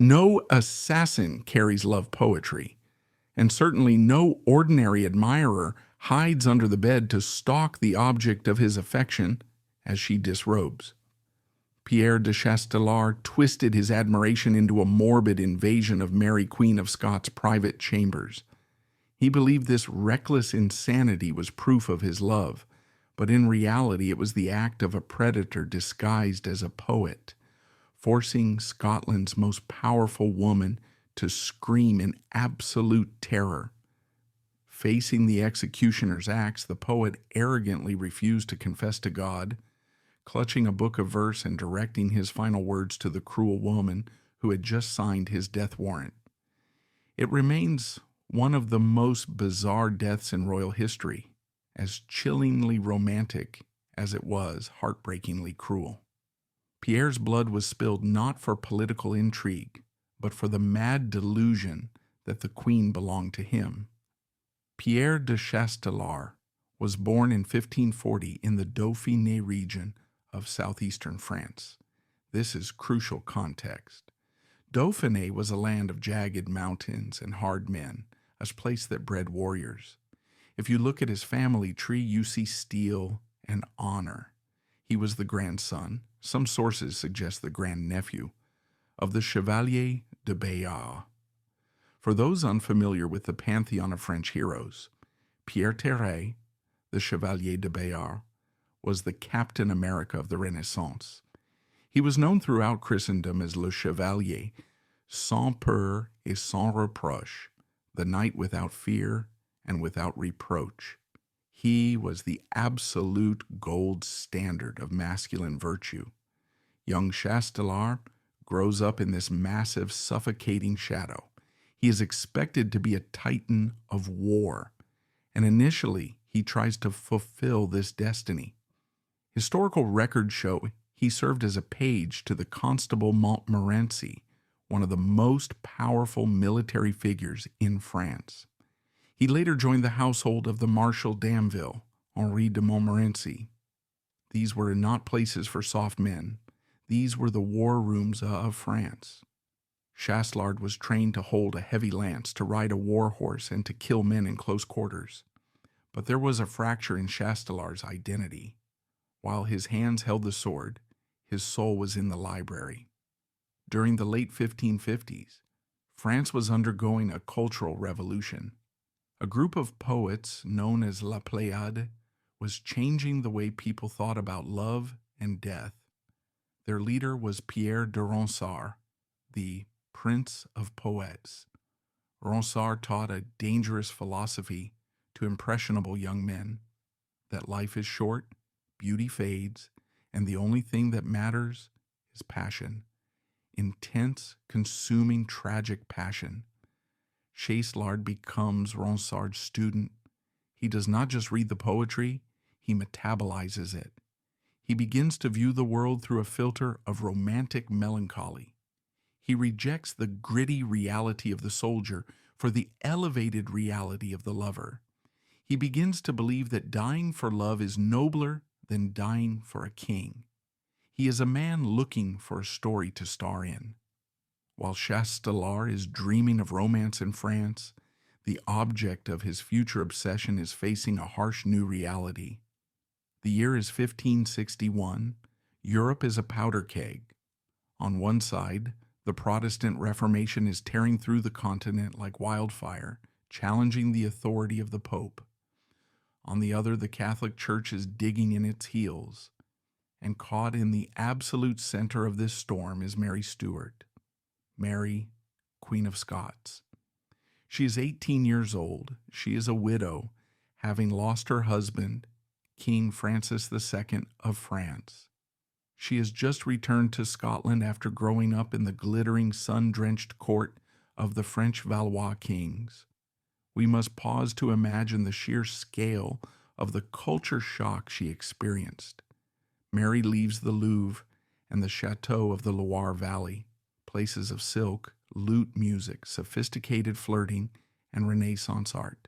No assassin carries love poetry, and certainly no ordinary admirer hides under the bed to stalk the object of his affection as she disrobes. Pierre de Chastelard twisted his admiration into a morbid invasion of Mary Queen of Scots' private chambers. He believed this reckless insanity was proof of his love, but in reality it was the act of a predator disguised as a poet, forcing Scotland's most powerful woman to scream in absolute terror. Facing the executioner's axe, the poet arrogantly refused to confess to God, clutching a book of verse and directing his final words to the cruel woman who had just signed his death warrant. It remains one of the most bizarre deaths in royal history, as chillingly romantic as it was heartbreakingly cruel. Pierre's blood was spilled not for political intrigue, but for the mad delusion that the queen belonged to him. Pierre de Chastelard was born in 1540 in the Dauphiné region of southeastern France. This is crucial context. Dauphiné was a land of jagged mountains and hard men, a place that bred warriors. If you look at his family tree, you see steel and honor. He was the grandson, some sources suggest the grandnephew, of the Chevalier de Bayard. For those unfamiliar with the pantheon of French heroes, Pierre Terray, the Chevalier de Bayard, was the Captain America of the Renaissance. He was known throughout Christendom as Le Chevalier, sans peur et sans reproche, the knight without fear and without reproach. He was the absolute gold standard of masculine virtue. Young Chastelard grows up in this massive, suffocating shadow. He is expected to be a titan of war, and initially he tries to fulfill this destiny. Historical records show he served as a page to the Constable Montmorency, one of the most powerful military figures in France. He later joined the household of the Marshal d'Anville, Henri de Montmorency. These were not places for soft men. These were the war rooms of France. Chastelard was trained to hold a heavy lance, to ride a war horse, and to kill men in close quarters. But there was a fracture in Chastelard's identity. While his hands held the sword, his soul was in the library. During the late 1550s, France was undergoing a cultural revolution. A group of poets known as La Pléiade was changing the way people thought about love and death. Their leader was Pierre de Ronsard, the Prince of Poets. Ronsard taught a dangerous philosophy to impressionable young men, that life is short, beauty fades, and the only thing that matters is passion. Intense, consuming, tragic passion. Chastelard becomes Ronsard's student. He does not just read the poetry, he metabolizes it. He begins to view the world through a filter of romantic melancholy. He rejects the gritty reality of the soldier for the elevated reality of the lover. He begins to believe that dying for love is nobler than dying for a king. He is a man looking for a story to star in. While Chastelard is dreaming of romance in France, the object of his future obsession is facing a harsh new reality. The year is 1561. Europe is a powder keg. On one side, the Protestant Reformation is tearing through the continent like wildfire, challenging the authority of the Pope. On the other, the Catholic Church is digging in its heels, and caught in the absolute center of this storm is Mary Stuart, Mary, Queen of Scots. She is 18 years old. She is a widow, having lost her husband, King Francis II of France. She has just returned to Scotland after growing up in the glittering, sun-drenched court of the French Valois kings. We must pause to imagine the sheer scale of the culture shock she experienced. Mary leaves the Louvre and the chateau of the Loire Valley, places of silk, lute music, sophisticated flirting, and Renaissance art.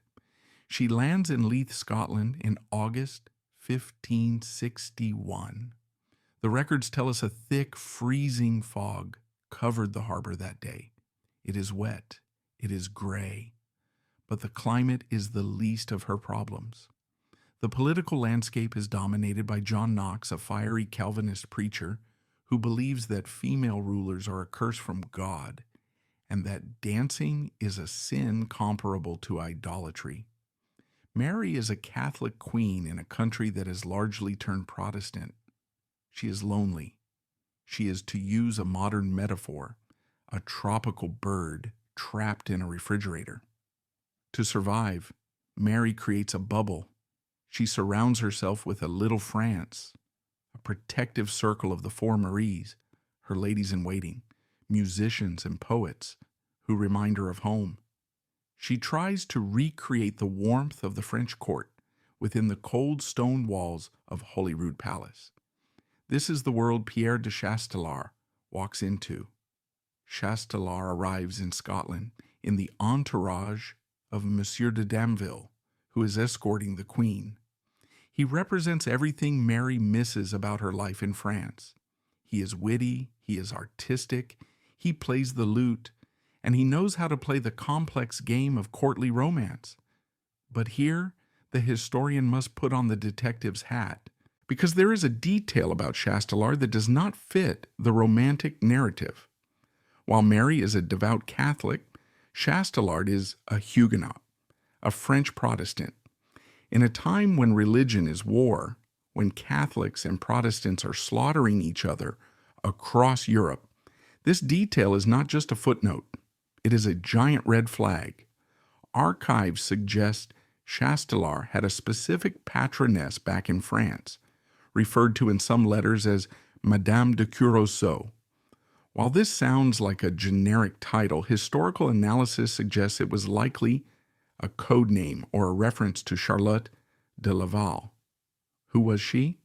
She lands in Leith, Scotland in August 1561. The records tell us a thick, freezing fog covered the harbor that day. It is wet. It is gray. But the climate is the least of her problems. The political landscape is dominated by John Knox, a fiery Calvinist preacher who believes that female rulers are a curse from God and that dancing is a sin comparable to idolatry. Mary is a Catholic queen in a country that has largely turned Protestant. She is lonely. She is, to use a modern metaphor, a tropical bird trapped in a refrigerator. To survive, Mary creates a bubble. She surrounds herself with a little France, a protective circle of the four Maries, her ladies-in-waiting, musicians and poets who remind her of home. She tries to recreate the warmth of the French court within the cold stone walls of Holyrood Palace. This is the world Pierre de Chastelard walks into. Chastelard arrives in Scotland in the entourage of Monsieur de Damville, who is escorting the Queen. He represents everything Mary misses about her life in France. He is witty, he is artistic, he plays the lute, and he knows how to play the complex game of courtly romance. But here, the historian must put on the detective's hat, because there is a detail about Chastelard that does not fit the romantic narrative. While Mary is a devout Catholic, Chastelard is a Huguenot, a French Protestant. In a time when religion is war, when Catholics and Protestants are slaughtering each other across Europe, this detail is not just a footnote. It is a giant red flag. Archives suggest Chastelard had a specific patroness back in France, referred to in some letters as Madame de Curaçao. While this sounds like a generic title, historical analysis suggests it was likely a code name or a reference to Charlotte de Laval. Who was she?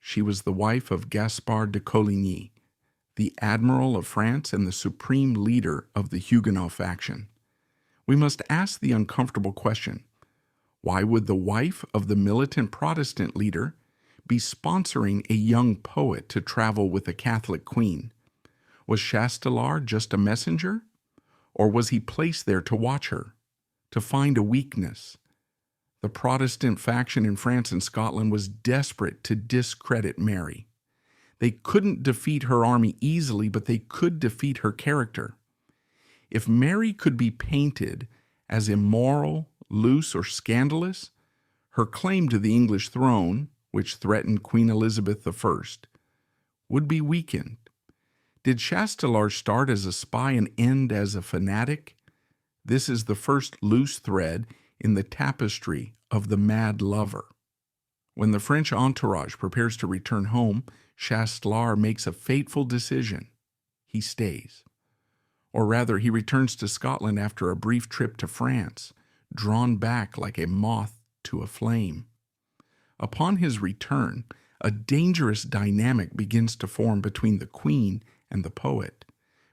She was the wife of Gaspard de Coligny, the Admiral of France and the supreme leader of the Huguenot faction. We must ask the uncomfortable question: why would the wife of the militant Protestant leader be sponsoring a young poet to travel with a Catholic queen? Was Chastelard just a messenger? Or was he placed there to watch her, to find a weakness? The Protestant faction in France and Scotland was desperate to discredit Mary. They couldn't defeat her army easily, but they could defeat her character. If Mary could be painted as immoral, loose, or scandalous, her claim to the English throne, which threatened Queen Elizabeth I, would be weakened. Did Chastelard start as a spy and end as a fanatic? This is the first loose thread in the tapestry of the mad lover. When the French entourage prepares to return home, Chastelard makes a fateful decision. He stays. Or rather, he returns to Scotland after a brief trip to France, drawn back like a moth to a flame. Upon his return, a dangerous dynamic begins to form between the Queen and the poet.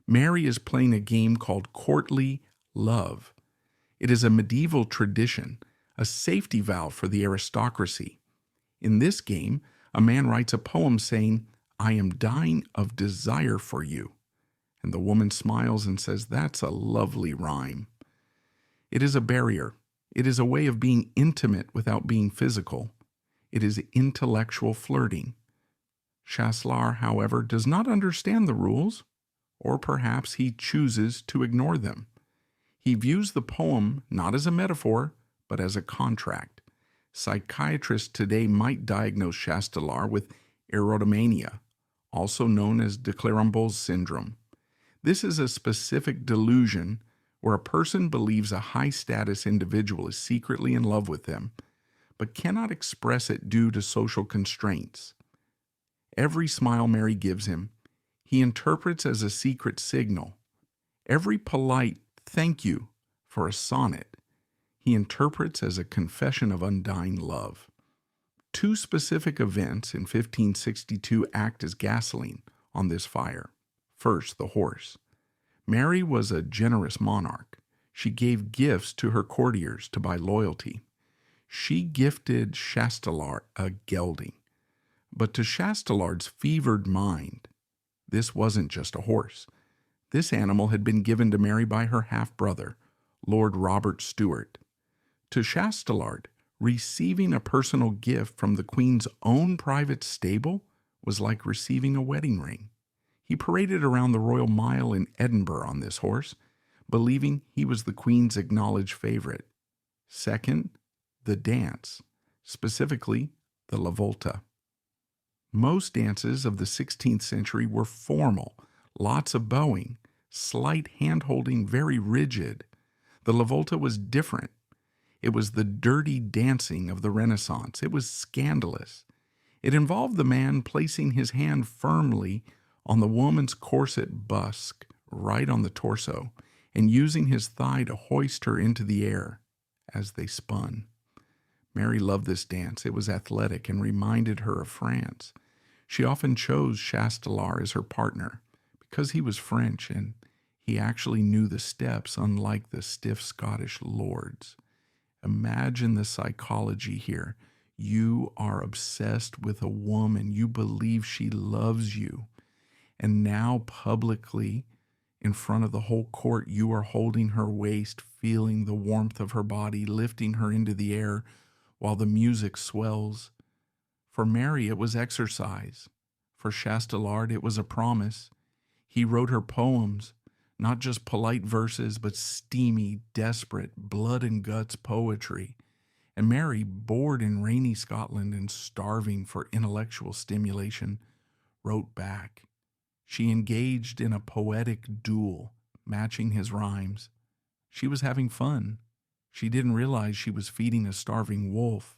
Mary is playing a game called courtly love. It is a medieval tradition, a safety valve for the aristocracy. In this game, a man writes a poem saying, "I am dying of desire for you." And the woman smiles and says, "That's a lovely rhyme." It is a barrier. It is a way of being intimate without being physical. It is intellectual flirting. Chastelard, however, does not understand the rules, or perhaps he chooses to ignore them. He views the poem not as a metaphor, but as a contract. Psychiatrists today might diagnose Chastelard with erotomania, also known as de Clerambault's syndrome. This is a specific delusion where a person believes a high-status individual is secretly in love with them, but cannot express it due to social constraints. Every smile Mary gives him, he interprets as a secret signal. Every polite thank you for a sonnet, he interprets as a confession of undying love. Two specific events in 1562 act as gasoline on this fire. First, the horse. Mary was a generous monarch. She gave gifts to her courtiers to buy loyalty. She gifted Chastelard a gelding. But to Chastelard's fevered mind, this wasn't just a horse. This animal had been given to Mary by her half-brother, Lord Robert Stuart. To Chastelard, receiving a personal gift from the Queen's own private stable was like receiving a wedding ring. He paraded around the Royal Mile in Edinburgh on this horse, believing he was the Queen's acknowledged favorite. Second, the dance, specifically the La Volta. Most dances of the 16th century were formal, lots of bowing, slight hand-holding, very rigid. The La Volta was different. It was the dirty dancing of the Renaissance. It was scandalous. It involved the man placing his hand firmly on the woman's corset busk, right on the torso, and using his thigh to hoist her into the air as they spun. Mary loved this dance. It was athletic and reminded her of France. She often chose Chastelard as her partner because he was French and he actually knew the steps, unlike the stiff Scottish lords. Imagine the psychology here. You are obsessed with a woman. You believe she loves you. And now publicly, in front of the whole court, you are holding her waist, feeling the warmth of her body, lifting her into the air while the music swells. For Mary, it was exercise. For Chastelard, it was a promise. He wrote her poems, not just polite verses, but steamy, desperate, blood and guts poetry. And Mary, bored in rainy Scotland and starving for intellectual stimulation, wrote back. She engaged in a poetic duel, matching his rhymes. She was having fun. She didn't realize she was feeding a starving wolf.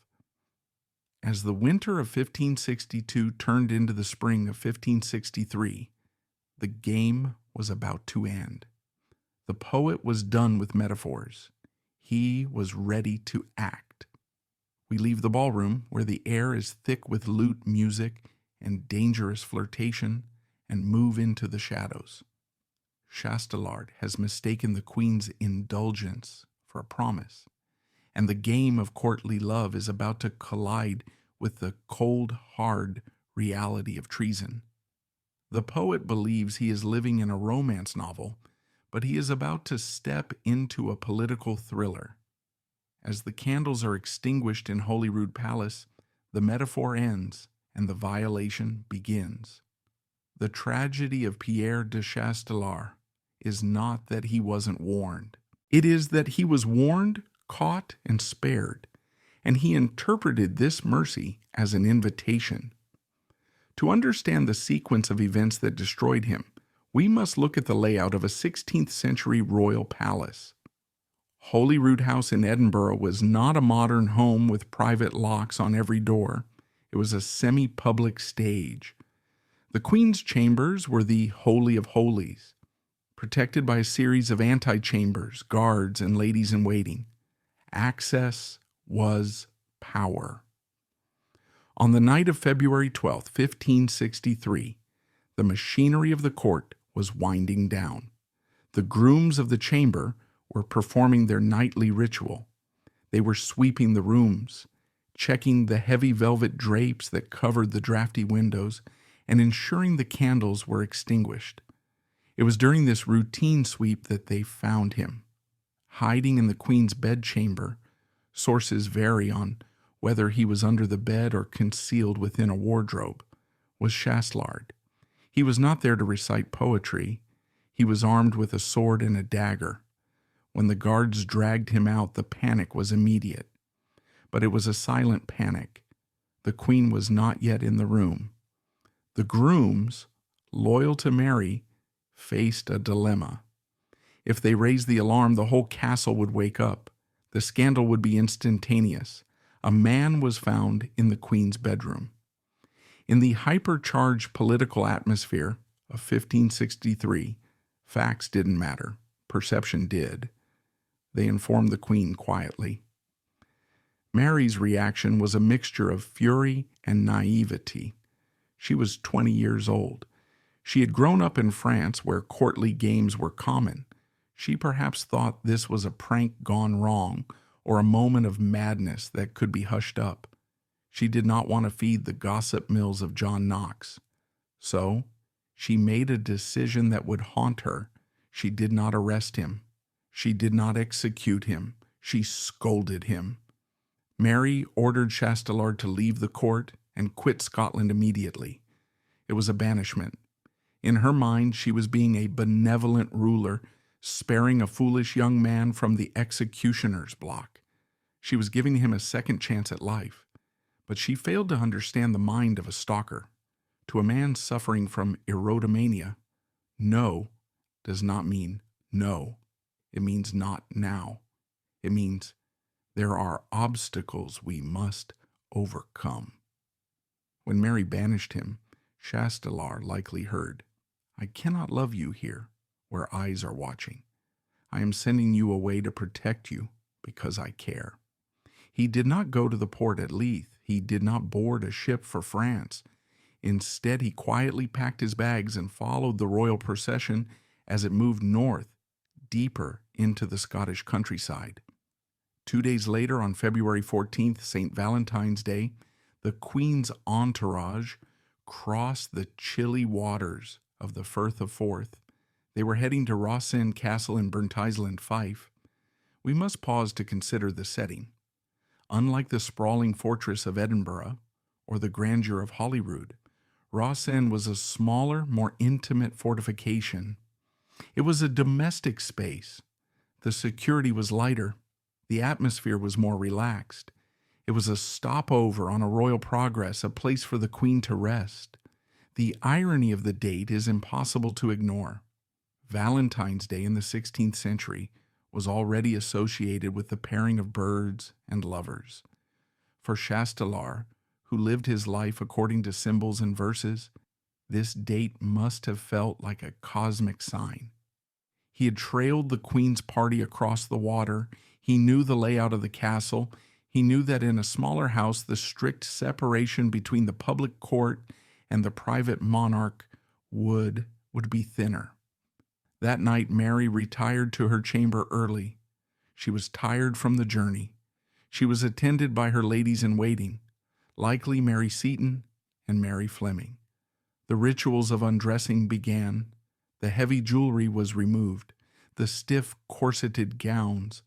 As the winter of 1562 turned into the spring of 1563, the game was about to end. The poet was done with metaphors. He was ready to act. We leave the ballroom, where the air is thick with lute music and dangerous flirtation, and move into the shadows. Chastelard has mistaken the Queen's indulgence for a promise, and the game of courtly love is about to collide with the cold, hard reality of treason. The poet believes he is living in a romance novel, but he is about to step into a political thriller. As the candles are extinguished in Holyrood Palace, the metaphor ends and the violation begins. The tragedy of Pierre de Chastelard is not that he wasn't warned. It is that he was warned, caught, and spared, and he interpreted this mercy as an invitation. To understand the sequence of events that destroyed him, we must look at the layout of a 16th century royal palace. Holyrood House in Edinburgh was not a modern home with private locks on every door. It was a semi-public stage. The Queen's chambers were the Holy of Holies, protected by a series of antechambers, guards, and ladies-in-waiting. Access was power. On the night of February 12, 1563, the machinery of the court was winding down. The grooms of the chamber were performing their nightly ritual. They were sweeping the rooms, checking the heavy velvet drapes that covered the drafty windows, and ensuring the candles were extinguished. It was during this routine sweep that they found him. Hiding in the Queen's bedchamber, sources vary on whether he was under the bed or concealed within a wardrobe, was Chastelard. He was not there to recite poetry. He was armed with a sword and a dagger. When the guards dragged him out, the panic was immediate. But it was a silent panic. The Queen was not yet in the room. The grooms, loyal to Mary, faced a dilemma. If they raised the alarm, the whole castle would wake up. The scandal would be instantaneous. A man was found in the Queen's bedroom. In the hypercharged political atmosphere of 1563, facts didn't matter. Perception did. They informed the Queen quietly. Mary's reaction was a mixture of fury and naivety. She was 20 years old. She had grown up in France where courtly games were common. She perhaps thought this was a prank gone wrong or a moment of madness that could be hushed up. She did not want to feed the gossip mills of John Knox. So she made a decision that would haunt her. She did not arrest him. She did not execute him. She scolded him. Mary ordered Chastelard to leave the court and quit Scotland immediately. It was a banishment. In her mind, she was being a benevolent ruler, sparing a foolish young man from the executioner's block. She was giving him a second chance at life, but she failed to understand the mind of a stalker. To a man suffering from erotomania, no does not mean no. It means not now. It means there are obstacles we must overcome. When Mary banished him, Chastelard likely heard, "I cannot love you here, where eyes are watching. I am sending you away to protect you because I care." He did not go to the port at Leith. He did not board a ship for France. Instead, he quietly packed his bags and followed the royal procession as it moved north, deeper into the Scottish countryside. 2 days later, on February 14th, St. Valentine's Day, the Queen's entourage crossed the chilly waters of the Firth of Forth. They were heading to Rossend Castle in Burnt Island, Fife. We must pause to consider the setting. Unlike the sprawling fortress of Edinburgh or the grandeur of Holyrood, Rossend was a smaller, more intimate fortification. It was a domestic space. The security was lighter. The atmosphere was more relaxed. It was a stopover on a royal progress, a place for the Queen to rest. The irony of the date is impossible to ignore. Valentine's Day in the 16th century was already associated with the pairing of birds and lovers. For Chastelard, who lived his life according to symbols and verses, this date must have felt like a cosmic sign. He had trailed the Queen's party across the water. He knew the layout of the castle. He knew that in a smaller house, the strict separation between the public court and the private monarch would be thinner. That night, Mary retired to her chamber early. She was tired from the journey. She was attended by her ladies-in-waiting, likely Mary Seton and Mary Fleming. The rituals of undressing began. The heavy jewelry was removed. The stiff corseted gowns,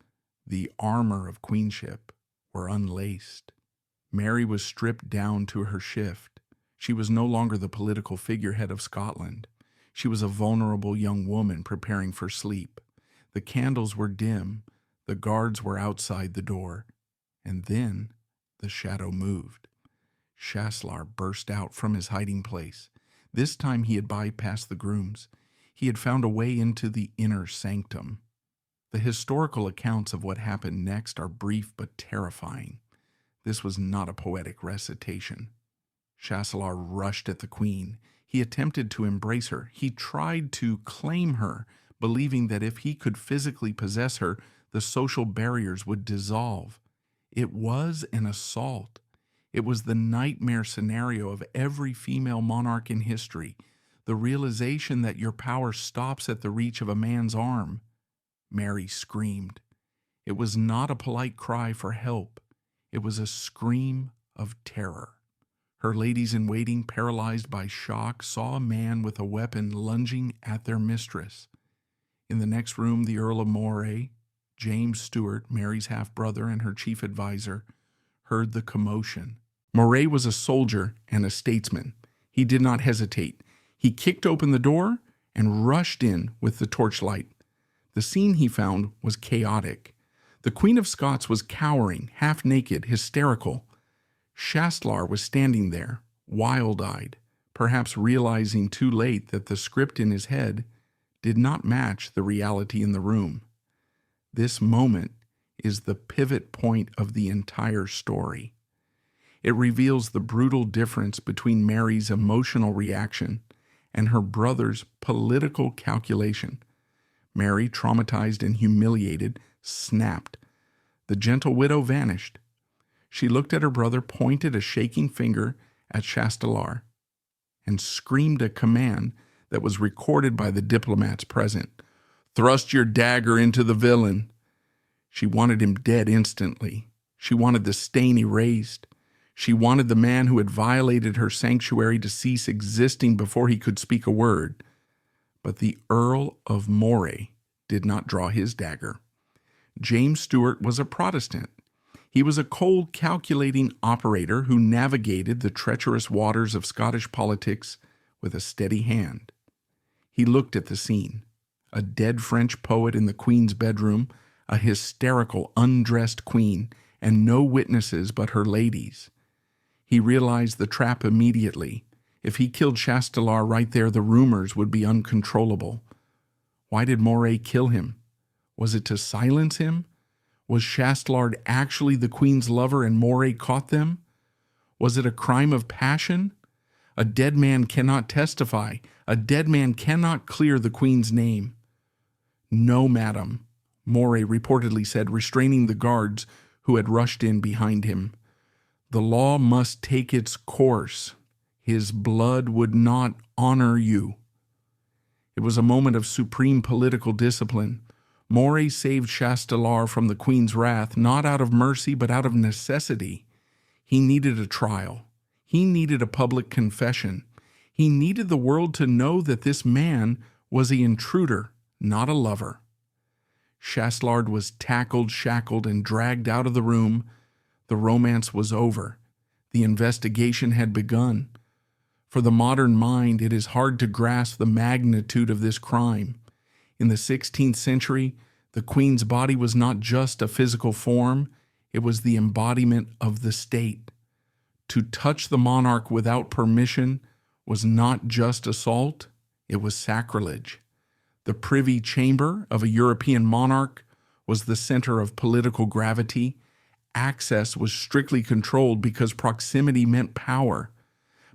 the armor of queenship, were unlaced. Mary was stripped down to her shift. She was no longer the political figurehead of Scotland. She was a vulnerable young woman preparing for sleep. The candles were dim. The guards were outside the door. And then the shadow moved. Chastelard burst out from his hiding place. This time he had bypassed the grooms. He had found a way into the inner sanctum. The historical accounts of what happened next are brief but terrifying. This was not a poetic recitation. Chastelard rushed at the Queen. He attempted to embrace her. He tried to claim her, believing that if he could physically possess her, the social barriers would dissolve. It was an assault. It was the nightmare scenario of every female monarch in history, the realization that your power stops at the reach of a man's arm. Mary screamed. It was not a polite cry for help. It was a scream of terror. Her ladies-in-waiting, paralyzed by shock, saw a man with a weapon lunging at their mistress. In the next room, the Earl of Moray, James Stuart, Mary's half-brother and her chief advisor, heard the commotion. Moray was a soldier and a statesman. He did not hesitate. He kicked open the door and rushed in with the torchlight. The scene he found was chaotic. The Queen of Scots was cowering, half-naked, hysterical. Chastelard was standing there, wild-eyed, perhaps realizing too late that the script in his head did not match the reality in the room. This moment is the pivot point of the entire story. It reveals the brutal difference between Mary's emotional reaction and her brother's political calculation. Mary, traumatized and humiliated, snapped. The gentle widow vanished. She looked at her brother, pointed a shaking finger at Chastelard, and screamed a command that was recorded by the diplomats present. "Thrust your dagger into the villain." She wanted him dead instantly. She wanted the stain erased. She wanted the man who had violated her sanctuary to cease existing before he could speak a word. But the Earl of Moray did not draw his dagger. James Stuart was a Protestant. He was a cold, calculating operator who navigated the treacherous waters of Scottish politics with a steady hand. He looked at the scene. A dead French poet in the Queen's bedroom, a hysterical, undressed Queen, and no witnesses but her ladies. He realized the trap immediately. If he killed Chastelard right there, the rumors would be uncontrollable. Why did Moray kill him? Was it to silence him? Was Chastelard actually the Queen's lover and Moray caught them? Was it a crime of passion? A dead man cannot testify. A dead man cannot clear the Queen's name. No, madam, Moray reportedly said, restraining the guards who had rushed in behind him. The law must take its course. His blood would not honor you. It was a moment of supreme political discipline. Moray saved Chastelard from the Queen's wrath, not out of mercy, but out of necessity. He needed a trial. He needed a public confession. He needed the world to know that this man was the intruder, not a lover. Chastelard was tackled, shackled, and dragged out of the room. The romance was over. The investigation had begun. For the modern mind, it is hard to grasp the magnitude of this crime. In the 16th century, the Queen's body was not just a physical form, it was the embodiment of the state. To touch the monarch without permission was not just assault, it was sacrilege. The privy chamber of a European monarch was the center of political gravity. Access was strictly controlled because proximity meant power.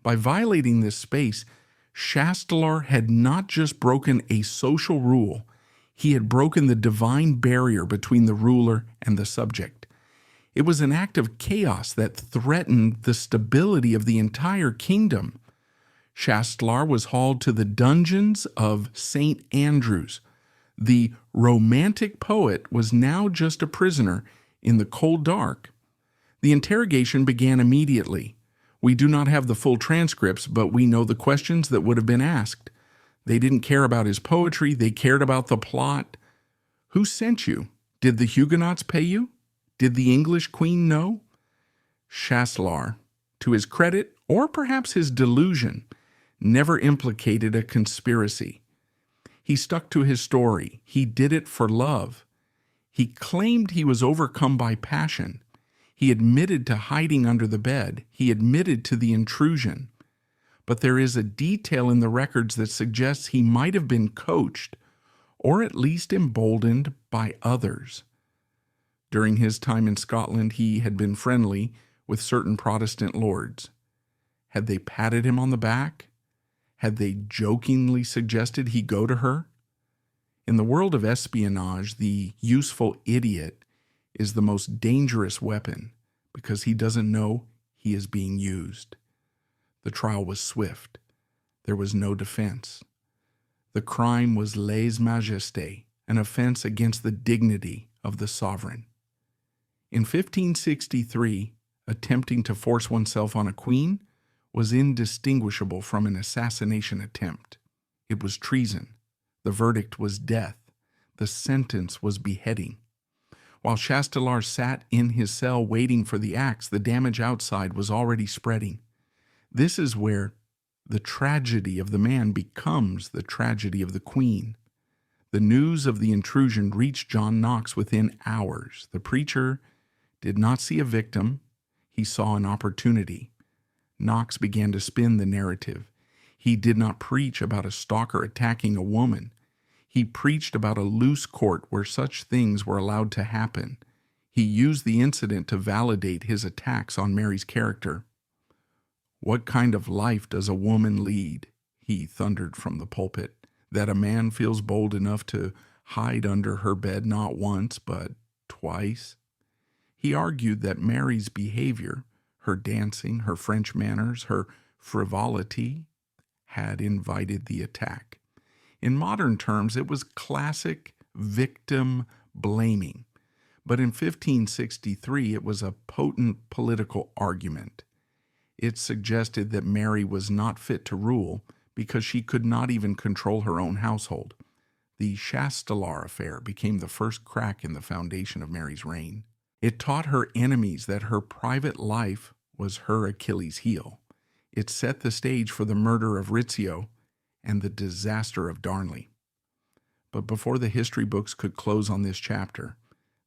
By violating this space, Chastelard had not just broken a social rule, he had broken the divine barrier between the ruler and the subject. It was an act of chaos that threatened the stability of the entire kingdom. Chastelard was hauled to the dungeons of St. Andrews. The romantic poet was now just a prisoner in the cold dark. The interrogation began immediately. We do not have the full transcripts, but we know the questions that would have been asked. They didn't care about his poetry, they cared about the plot. Who sent you? Did the Huguenots pay you? Did the English Queen know? Chastelard, to his credit, or perhaps his delusion, never implicated a conspiracy. He stuck to his story. He did it for love. He claimed he was overcome by passion. He admitted to hiding under the bed. He admitted to the intrusion. But there is a detail in the records that suggests he might have been coached, or at least emboldened by others. During his time in Scotland, he had been friendly with certain Protestant lords. Had they patted him on the back? Had they jokingly suggested he go to her? In the world of espionage, the useful idiot is the most dangerous weapon because he doesn't know he is being used. The trial was swift. There was no defense. The crime was lèse-majesté, an offense against the dignity of the sovereign. In 1563, attempting to force oneself on a queen was indistinguishable from an assassination attempt. It was treason. The verdict was death. The sentence was beheading. While Chastelard sat in his cell waiting for the axe, the damage outside was already spreading. This is where the tragedy of the man becomes the tragedy of the queen. The news of the intrusion reached John Knox within hours. The preacher did not see a victim. He saw an opportunity. Knox began to spin the narrative. He did not preach about a stalker attacking a woman. He preached about a loose court where such things were allowed to happen. He used the incident to validate his attacks on Mary's character. "What kind of life does a woman lead?" he thundered from the pulpit, "that a man feels bold enough to hide under her bed not once, but twice?" He argued that Mary's behavior, her dancing, her French manners, her frivolity, had invited the attack. In modern terms, it was classic victim blaming. But in 1563, it was a potent political argument. It suggested that Mary was not fit to rule because she could not even control her own household. The Chastelard affair became the first crack in the foundation of Mary's reign. It taught her enemies that her private life was her Achilles' heel. It set the stage for the murder of Rizzio and the disaster of Darnley. But before the history books could close on this chapter,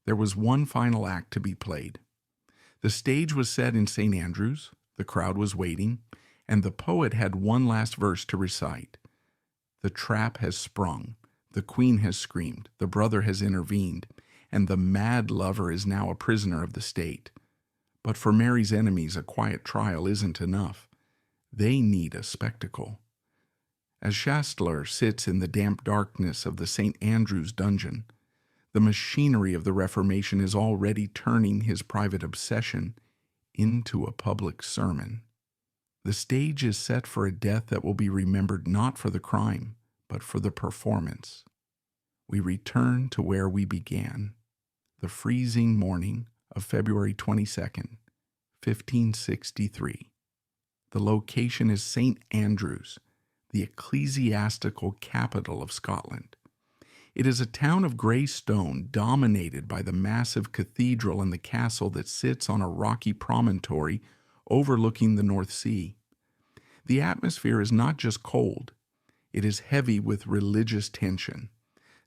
there was one final act to be played. The stage was set in St. Andrews, the crowd was waiting, and the poet had one last verse to recite. The trap has sprung, the queen has screamed, the brother has intervened, and the mad lover is now a prisoner of the state. But for Mary's enemies, a quiet trial isn't enough. They need a spectacle. As Chastelard sits in the damp darkness of the St. Andrew's dungeon, the machinery of the Reformation is already turning his private obsession into a public sermon. The stage is set for a death that will be remembered not for the crime, but for the performance. We return to where we began, the freezing morning of February 22nd, 1563. The location is St. Andrews, the ecclesiastical capital of Scotland. It is a town of grey stone dominated by the massive cathedral and the castle that sits on a rocky promontory overlooking the North Sea. The atmosphere is not just cold, it is heavy with religious tension.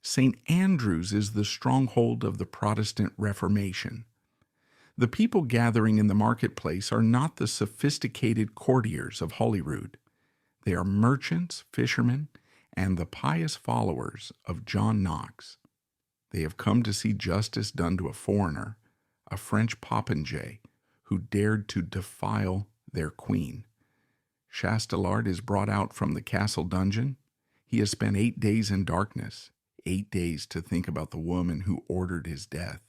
St. Andrews is the stronghold of the Protestant Reformation. The people gathering in the marketplace are not the sophisticated courtiers of Holyrood. They are merchants, fishermen, and the pious followers of John Knox. They have come to see justice done to a foreigner, a French popinjay, who dared to defile their queen. Chastelard is brought out from the castle dungeon. He has spent 8 days in darkness, 8 days to think about the woman who ordered his death,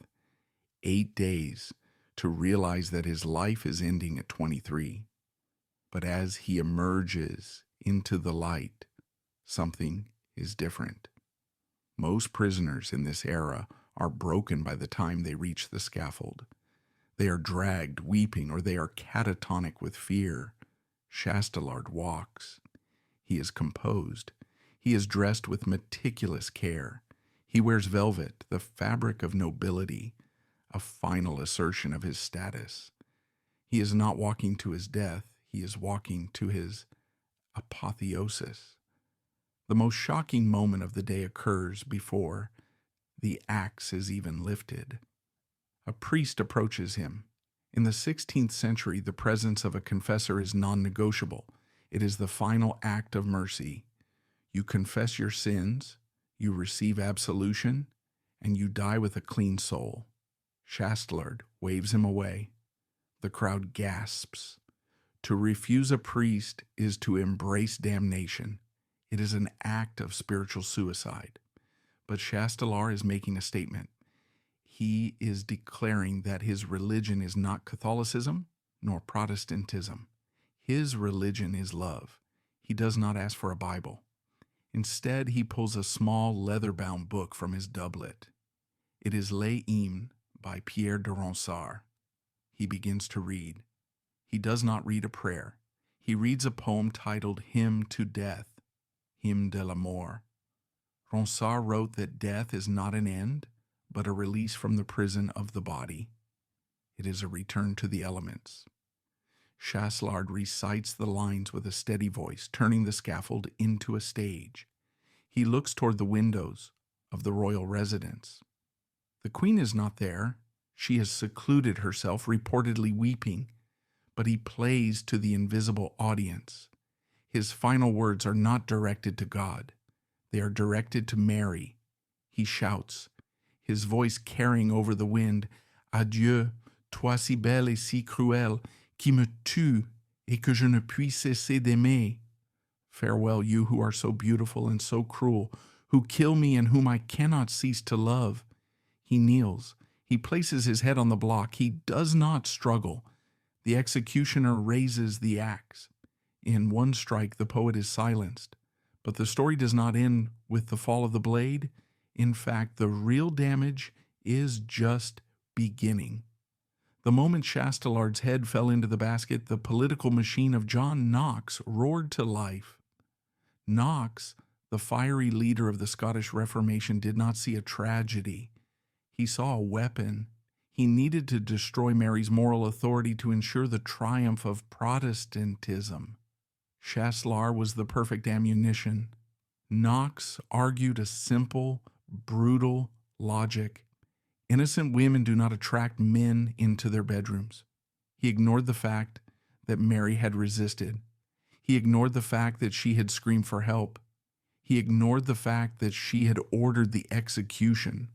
8 days to realize that his life is ending at 23. But as he emerges into the light, something is different. Most prisoners in this era are broken by the time they reach the scaffold. They are dragged, weeping, or they are catatonic with fear. Chastelard walks. He is composed. He is dressed with meticulous care. He wears velvet, the fabric of nobility, a final assertion of his status. He is not walking to his death. He is walking to his apotheosis. The most shocking moment of the day occurs before the axe is even lifted. A priest approaches him. In the 16th century, the presence of a confessor is non-negotiable. It is the final act of mercy. You confess your sins, you receive absolution, and you die with a clean soul. Chastelard waves him away. The crowd gasps. To refuse a priest is to embrace damnation. It is an act of spiritual suicide. But Chastelard is making a statement. He is declaring that his religion is not Catholicism nor Protestantism. His religion is love. He does not ask for a Bible. Instead, he pulls a small leather-bound book from his doublet. It is Les Hymnes by Pierre de Chastelard. He begins to read. He does not read a prayer. He reads a poem titled Hymn to Death, Hymne de la Mort. Ronsard wrote that death is not an end, but a release from the prison of the body. It is a return to the elements. Chastelard recites the lines with a steady voice, turning the scaffold into a stage. He looks toward the windows of the royal residence. The queen is not there. She has secluded herself, reportedly weeping, but he plays to the invisible audience. His final words are not directed to God. They are directed to Mary. He shouts, his voice carrying over the wind, Adieu, toi si belle et si cruelle, qui me tue et que je ne puis cesser d'aimer. Farewell, you who are so beautiful and so cruel, who kill me and whom I cannot cease to love. He kneels. He places his head on the block. He does not struggle. The executioner raises the axe. In one strike, the poet is silenced. But the story does not end with the fall of the blade. In fact, the real damage is just beginning. The moment Chastelard's head fell into the basket, the political machine of John Knox roared to life. Knox, the fiery leader of the Scottish Reformation, did not see a tragedy. He saw a weapon. He needed to destroy Mary's moral authority to ensure the triumph of Protestantism. Chastelard was the perfect ammunition. Knox argued a simple, brutal logic. Innocent women do not attract men into their bedrooms. He ignored the fact that Mary had resisted. He ignored the fact that she had screamed for help. He ignored the fact that she had ordered the execution.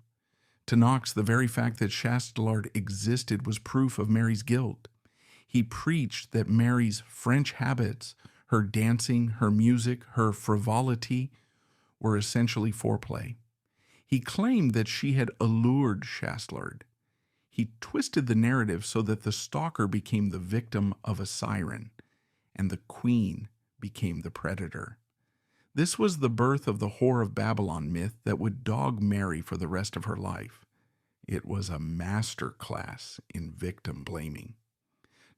To Knox, the very fact that Chastelard existed was proof of Mary's guilt. He preached that Mary's French habits, her dancing, her music, her frivolity, were essentially foreplay. He claimed that she had allured Chastelard. He twisted the narrative so that the stalker became the victim of a siren, and the queen became the predator. This was the birth of the Whore of Babylon myth that would dog Mary for the rest of her life. It was a master class in victim blaming.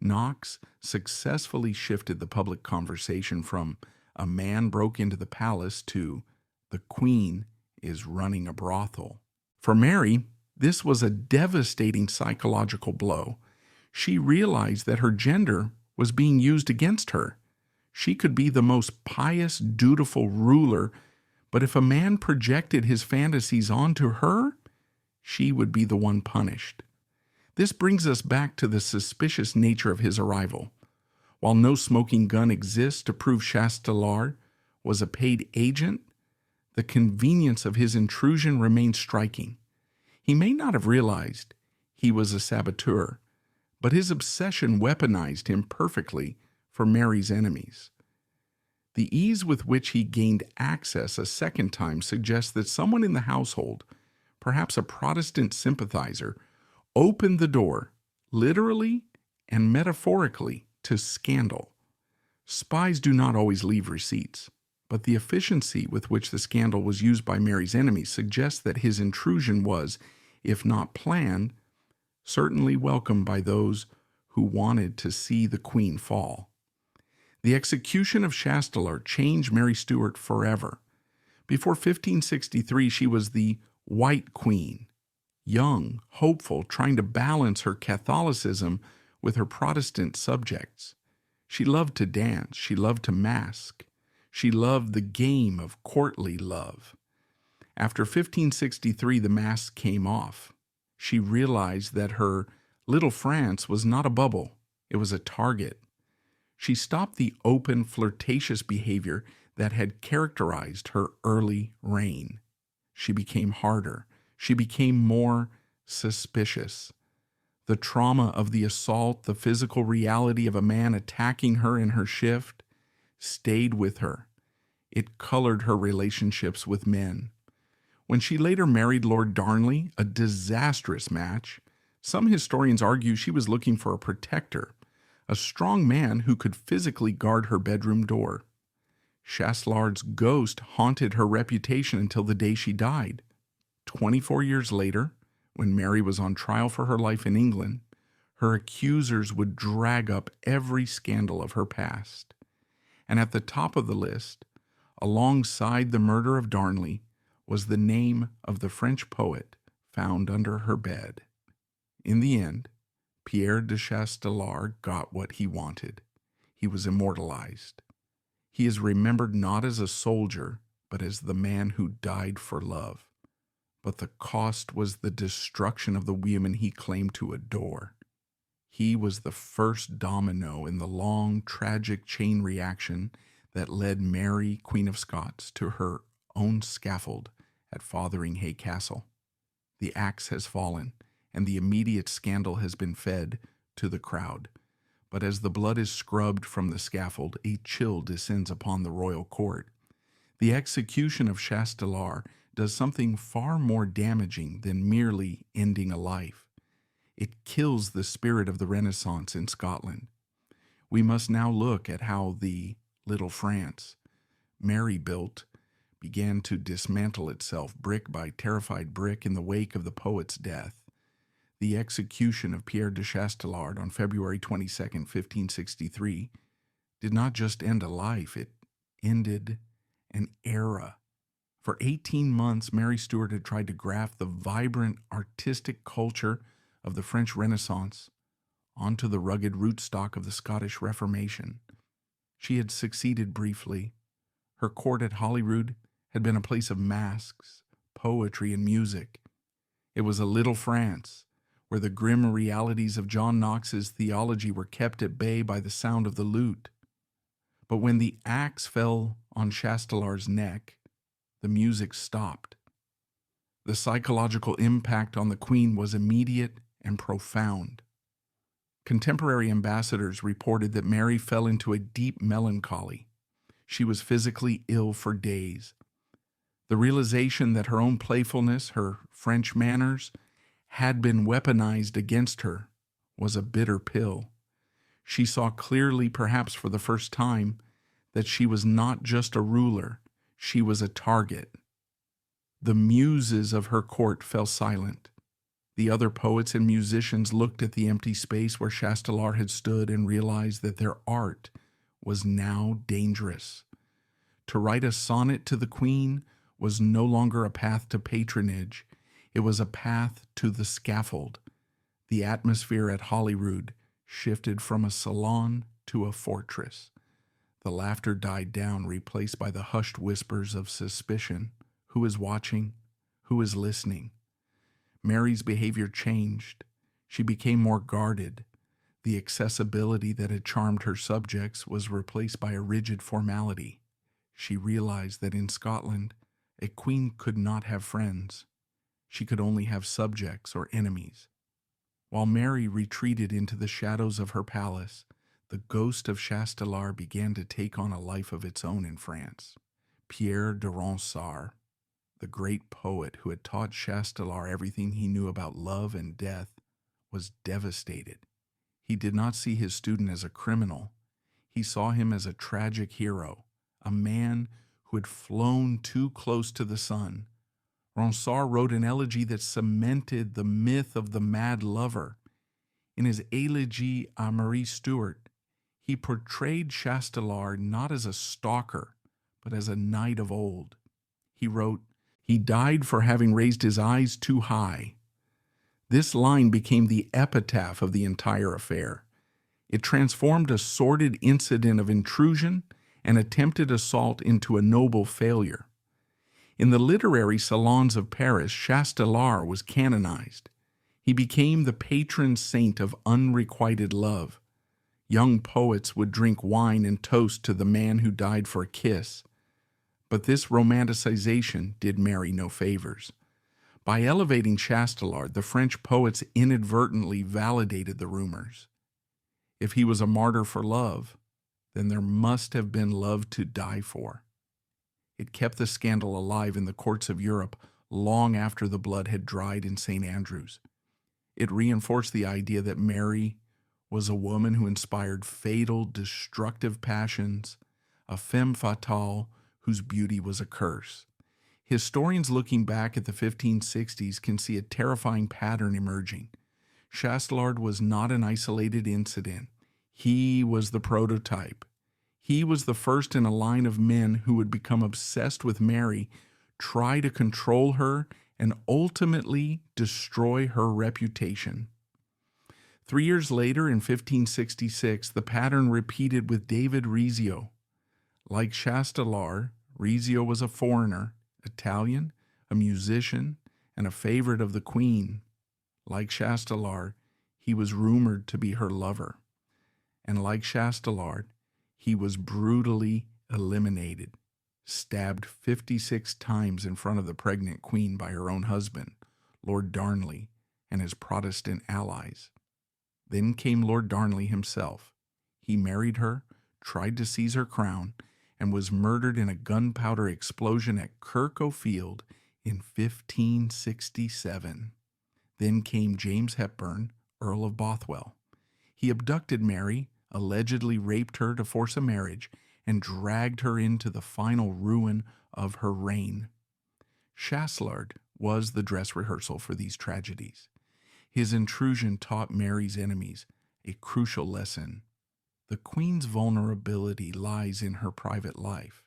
Knox successfully shifted the public conversation from a man broke into the palace to the queen is running a brothel. For Mary, this was a devastating psychological blow. She realized that her gender was being used against her. She could be the most pious, dutiful ruler, but if a man projected his fantasies onto her, she would be the one punished. This brings us back to the suspicious nature of his arrival. While no smoking gun exists to prove Chastelard was a paid agent, the convenience of his intrusion remains striking. He may not have realized he was a saboteur, but his obsession weaponized him perfectly for Mary's enemies. The ease with which he gained access a second time suggests that someone in the household, perhaps a Protestant sympathizer, opened the door, literally and metaphorically, to scandal. Spies do not always leave receipts, but the efficiency with which the scandal was used by Mary's enemies suggests that his intrusion was, if not planned, certainly welcomed by those who wanted to see the queen fall. The execution of Chastelard changed Mary Stuart forever. Before 1563, she was the White Queen, young, hopeful, trying to balance her Catholicism with her Protestant subjects. She loved to dance. She loved to mask. She loved the game of courtly love. After 1563, the mask came off. She realized that her little France was not a bubble. It was a target. She stopped the open, flirtatious behavior that had characterized her early reign. She became harder. She became more suspicious. The trauma of the assault, the physical reality of a man attacking her in her shift, stayed with her. It colored her relationships with men. When she later married Lord Darnley, a disastrous match, some historians argue she was looking for a protector, a strong man who could physically guard her bedroom door. Chastelard's ghost haunted her reputation until the day she died. 24 years later, when Mary was on trial for her life in England, her accusers would drag up every scandal of her past. And at the top of the list, alongside the murder of Darnley, was the name of the French poet found under her bed. In the end, Pierre de Chastelard got what he wanted. He was immortalized. He is remembered not as a soldier, but as the man who died for love. But the cost was the destruction of the women he claimed to adore. He was the first domino in the long, tragic chain reaction that led Mary, Queen of Scots, to her own scaffold at Fotheringhay Castle. The axe has fallen, and the immediate scandal has been fed to the crowd. But as the blood is scrubbed from the scaffold, a chill descends upon the royal court. The execution of Chastelard does something far more damaging than merely ending a life. It kills the spirit of the Renaissance in Scotland. We must now look at how the little France Mary built began to dismantle itself brick by terrified brick in the wake of the poet's death. The execution of Pierre de Chastelard on February 22, 1563, did not just end a life, it ended an era. For 18 months, Mary Stuart had tried to graft the vibrant artistic culture of the French Renaissance onto the rugged rootstock of the Scottish Reformation. She had succeeded briefly. Her court at Holyrood had been a place of masks, poetry, and music. It was a little France, where the grim realities of John Knox's theology were kept at bay by the sound of the lute. But when the axe fell on Chastelard's neck, the music stopped. The psychological impact on the Queen was immediate and profound. Contemporary ambassadors reported that Mary fell into a deep melancholy. She was physically ill for days. The realization that her own playfulness, her French manners, had been weaponized against her was a bitter pill. She saw clearly, perhaps for the first time, that she was not just a ruler, she was a target. The muses of her court fell silent. The other poets and musicians looked at the empty space where Chastelard had stood and realized that their art was now dangerous. To write a sonnet to the Queen was no longer a path to patronage. It was a path to the scaffold. The atmosphere at Holyrood shifted from a salon to a fortress. The laughter died down, replaced by the hushed whispers of suspicion. Who is watching? Who is listening? Mary's behavior changed. She became more guarded. The accessibility that had charmed her subjects was replaced by a rigid formality. She realized that in Scotland, a queen could not have friends. She could only have subjects or enemies. While Mary retreated into the shadows of her palace, the ghost of Chastelard began to take on a life of its own in France. Pierre de Chastelard, the great poet who had taught Chastelard everything he knew about love and death, was devastated. He did not see his student as a criminal. He saw him as a tragic hero, a man who had flown too close to the sun. Ronsard wrote an elegy that cemented the myth of the mad lover. In his Elegy à Marie Stuart, he portrayed Chastelard not as a stalker, but as a knight of old. He wrote, "He died for having raised his eyes too high." This line became the epitaph of the entire affair. It transformed a sordid incident of intrusion and attempted assault into a noble failure. In the literary salons of Paris, Chastelard was canonized. He became the patron saint of unrequited love. Young poets would drink wine and toast to the man who died for a kiss. But this romanticization did Mary no favors. By elevating Chastelard, the French poets inadvertently validated the rumors. If he was a martyr for love, then there must have been love to die for. It kept the scandal alive in the courts of Europe long after the blood had dried in St. Andrews. It reinforced the idea that Mary was a woman who inspired fatal, destructive passions, a femme fatale whose beauty was a curse. Historians looking back at the 1560s can see a terrifying pattern emerging. Chastelard was not an isolated incident. He was the prototype. He was the first in a line of men who would become obsessed with Mary, try to control her, and ultimately destroy her reputation. 3 years later, in 1566, the pattern repeated with David Rizzio. Like Chastelard, Rizzio was a foreigner, Italian, a musician, and a favorite of the Queen. Like Chastelard, he was rumored to be her lover. And like Chastelard, he was brutally eliminated, stabbed 56 times in front of the pregnant Queen by her own husband, Lord Darnley, and his Protestant allies. Then came Lord Darnley himself. He married her, tried to seize her crown, and was murdered in a gunpowder explosion at Kirk O'Field in 1567. Then came James Hepburn, Earl of Bothwell. He abducted Mary, allegedly raped her to force a marriage, and dragged her into the final ruin of her reign. Chastelard was the dress rehearsal for these tragedies. His intrusion taught Mary's enemies a crucial lesson. The Queen's vulnerability lies in her private life.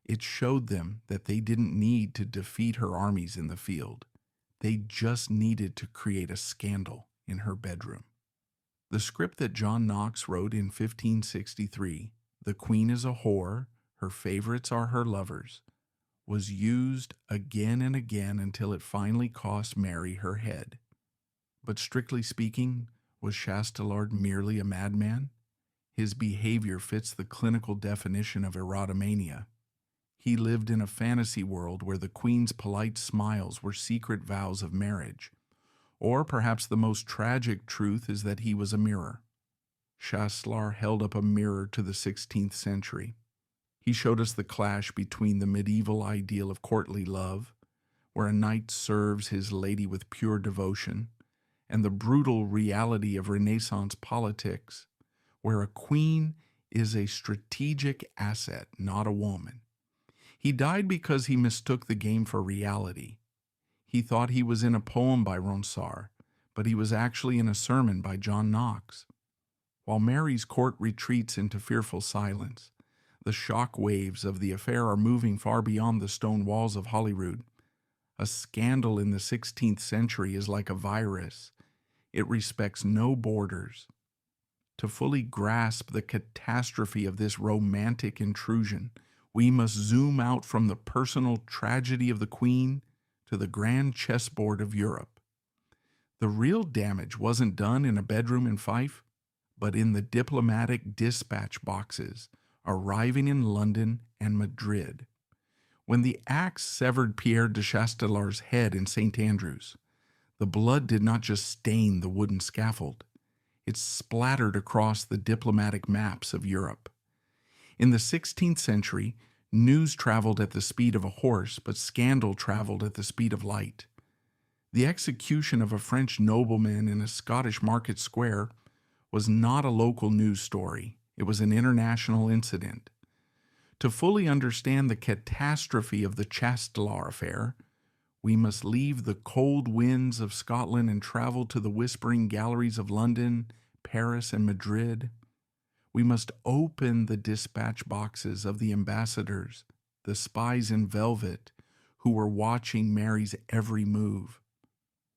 It showed them that they didn't need to defeat her armies in the field. They just needed to create a scandal in her bedroom. The script that John Knox wrote in 1563, "The Queen is a whore, her favorites are her lovers," was used again and again until it finally cost Mary her head. But strictly speaking, was Chastelard merely a madman? His behavior fits the clinical definition of erotomania. He lived in a fantasy world where the Queen's polite smiles were secret vows of marriage. Or perhaps the most tragic truth is that he was a mirror. Chastelard held up a mirror to the 16th century. He showed us the clash between the medieval ideal of courtly love, where a knight serves his lady with pure devotion, and the brutal reality of Renaissance politics, where a queen is a strategic asset, not a woman. He died because he mistook the game for reality. He thought he was in a poem by Ronsard, but he was actually in a sermon by John Knox. While Mary's court retreats into fearful silence, the shock waves of the affair are moving far beyond the stone walls of Holyrood. A scandal in the 16th century is like a virus. It respects no borders. To fully grasp the catastrophe of this romantic intrusion, we must zoom out from the personal tragedy of the Queen to the grand chessboard of Europe. The real damage wasn't done in a bedroom in Fife, but in the diplomatic dispatch boxes arriving in London and Madrid. When the axe severed Pierre de Chastelard's head in St. Andrews, the blood did not just stain the wooden scaffold. It splattered across the diplomatic maps of Europe. In the 16th century, news traveled at the speed of a horse, but scandal traveled at the speed of light. The execution of a French nobleman in a Scottish market square was not a local news story. It was an international incident. To fully understand the catastrophe of the Chastelard affair, we must leave the cold winds of Scotland and travel to the whispering galleries of London, Paris, and Madrid. We must open the dispatch boxes of the ambassadors, the spies in velvet, who were watching Mary's every move.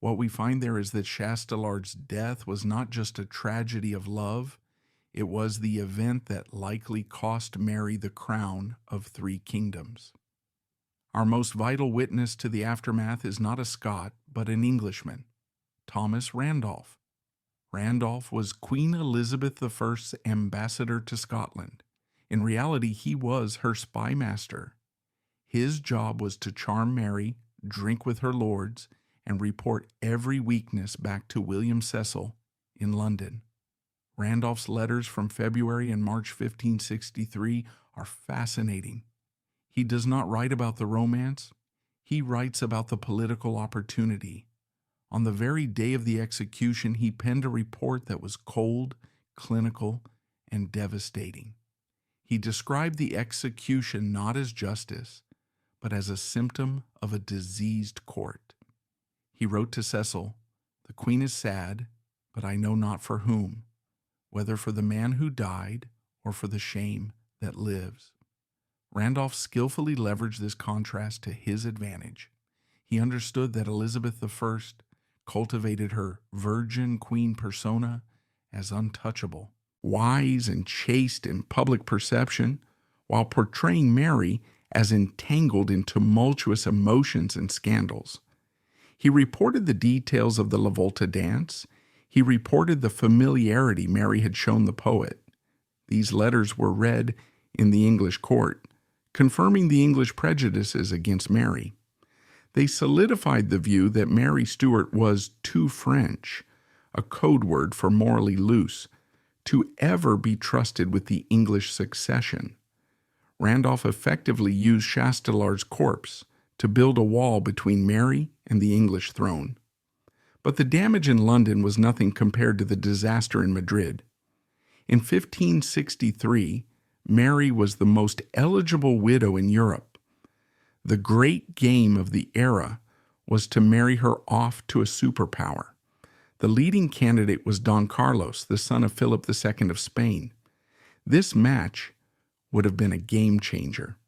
What we find there is that Chastelard's death was not just a tragedy of love, it was the event that likely cost Mary the crown of 3 kingdoms. Our most vital witness to the aftermath is not a Scot, but an Englishman, Thomas Randolph. Randolph was Queen Elizabeth I's ambassador to Scotland. In reality, he was her spy master. His job was to charm Mary, drink with her lords, and report every weakness back to William Cecil in London. Randolph's letters from February and March 1563 are fascinating. He does not write about the romance. He writes about the political opportunity. On the very day of the execution, he penned a report that was cold, clinical, and devastating. He described the execution not as justice, but as a symptom of a diseased court. He wrote to Cecil, "The Queen is sad, but I know not for whom, whether for the man who died or for the shame that lives." Randolph skillfully leveraged this contrast to his advantage. He understood that Elizabeth I cultivated her virgin queen persona as untouchable, wise and chaste in public perception, while portraying Mary as entangled in tumultuous emotions and scandals. He reported the details of the La Volta dance. He reported the familiarity Mary had shown the poet. These letters were read in the English court, confirming the English prejudices against Mary. They solidified the view that Mary Stuart was too French, a code word for morally loose, to ever be trusted with the English succession. Randolph effectively used Chastelard's corpse to build a wall between Mary and the English throne. But the damage in London was nothing compared to the disaster in Madrid. In 1563, Mary was the most eligible widow in Europe. The great game of the era was to marry her off to a superpower. The leading candidate was Don Carlos, the son of Philip II of Spain. This match would have been a game changer.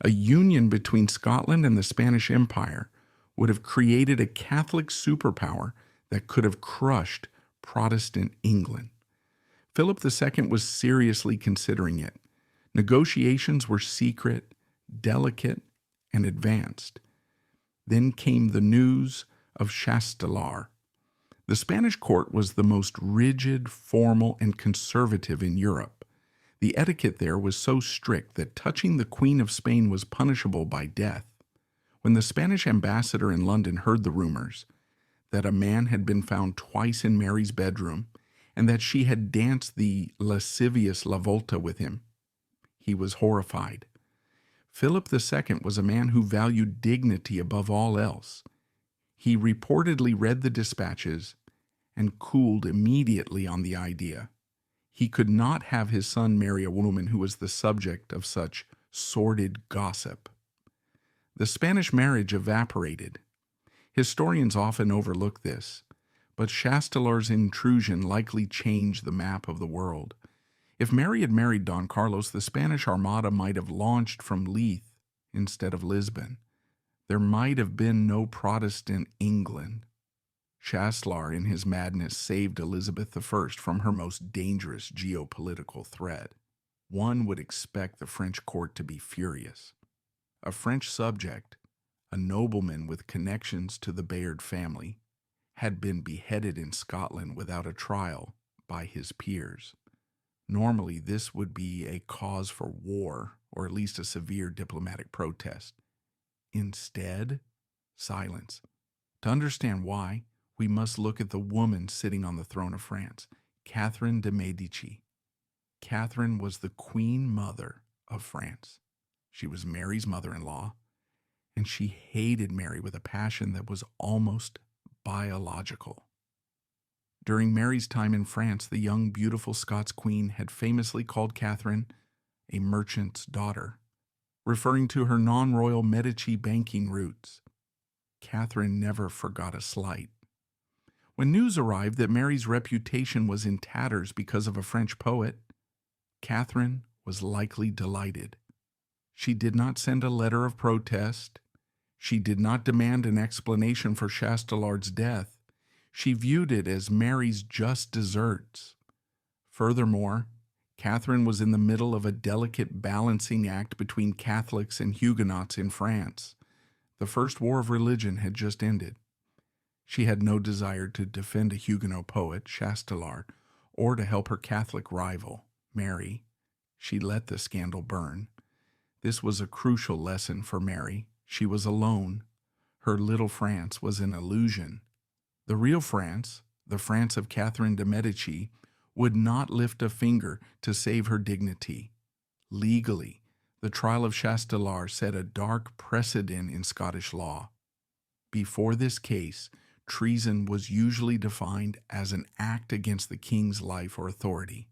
A union between Scotland and the Spanish Empire would have created a Catholic superpower that could have crushed Protestant England. Philip II was seriously considering it. Negotiations were secret, delicate, and advanced. Then came the news of Chastelard. The Spanish court was the most rigid, formal, and conservative in Europe. The etiquette there was so strict that touching the Queen of Spain was punishable by death. When the Spanish ambassador in London heard the rumors that a man had been found twice in Mary's bedroom and that she had danced the lascivious La Volta with him, he was horrified. Philip II was a man who valued dignity above all else. He reportedly read the dispatches and cooled immediately on the idea. He could not have his son marry a woman who was the subject of such sordid gossip. The Spanish marriage evaporated. Historians often overlook this, but Chastelard's intrusion likely changed the map of the world. If Mary had married Don Carlos, the Spanish Armada might have launched from Leith instead of Lisbon. There might have been no Protestant England. Chastelard, in his madness, saved Elizabeth I from her most dangerous geopolitical threat. One would expect the French court to be furious. A French subject, a nobleman with connections to the Bayard family, had been beheaded in Scotland without a trial by his peers. Normally, this would be a cause for war, or at least a severe diplomatic protest. Instead, silence. To understand why, we must look at the woman sitting on the throne of France, Catherine de' Medici. Catherine was the Queen Mother of France. She was Mary's mother-in-law, and she hated Mary with a passion that was almost biological. During Mary's time in France, the young, beautiful Scots queen had famously called Catherine a merchant's daughter, referring to her non-royal Medici banking roots. Catherine never forgot a slight. When news arrived that Mary's reputation was in tatters because of a French poet, Catherine was likely delighted. She did not send a letter of protest. She did not demand an explanation for Chastelard's death. She viewed it as Mary's just deserts. Furthermore, Catherine was in the middle of a delicate balancing act between Catholics and Huguenots in France. The First War of Religion had just ended. She had no desire to defend a Huguenot poet, Chastelard, or to help her Catholic rival, Mary. She let the scandal burn. This was a crucial lesson for Mary. She was alone. Her little France was an illusion. The real France, the France of Catherine de' Medici, would not lift a finger to save her dignity. Legally, the trial of Chastelard set a dark precedent in Scottish law. Before this case, treason was usually defined as an act against the king's life or authority.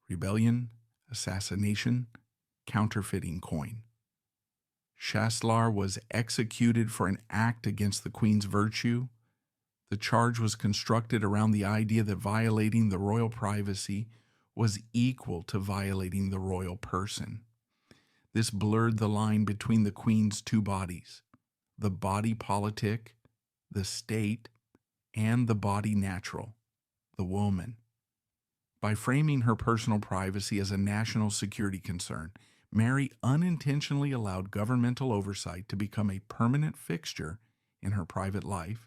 Rebellion, assassination, counterfeiting coin. Chastelard was executed for an act against the queen's virtue. The charge was constructed around the idea that violating the royal privacy was equal to violating the royal person. This blurred the line between the queen's two bodies, the body politic, the state, and the body natural, the woman. By framing her personal privacy as a national security concern, Mary unintentionally allowed governmental oversight to become a permanent fixture in her private life,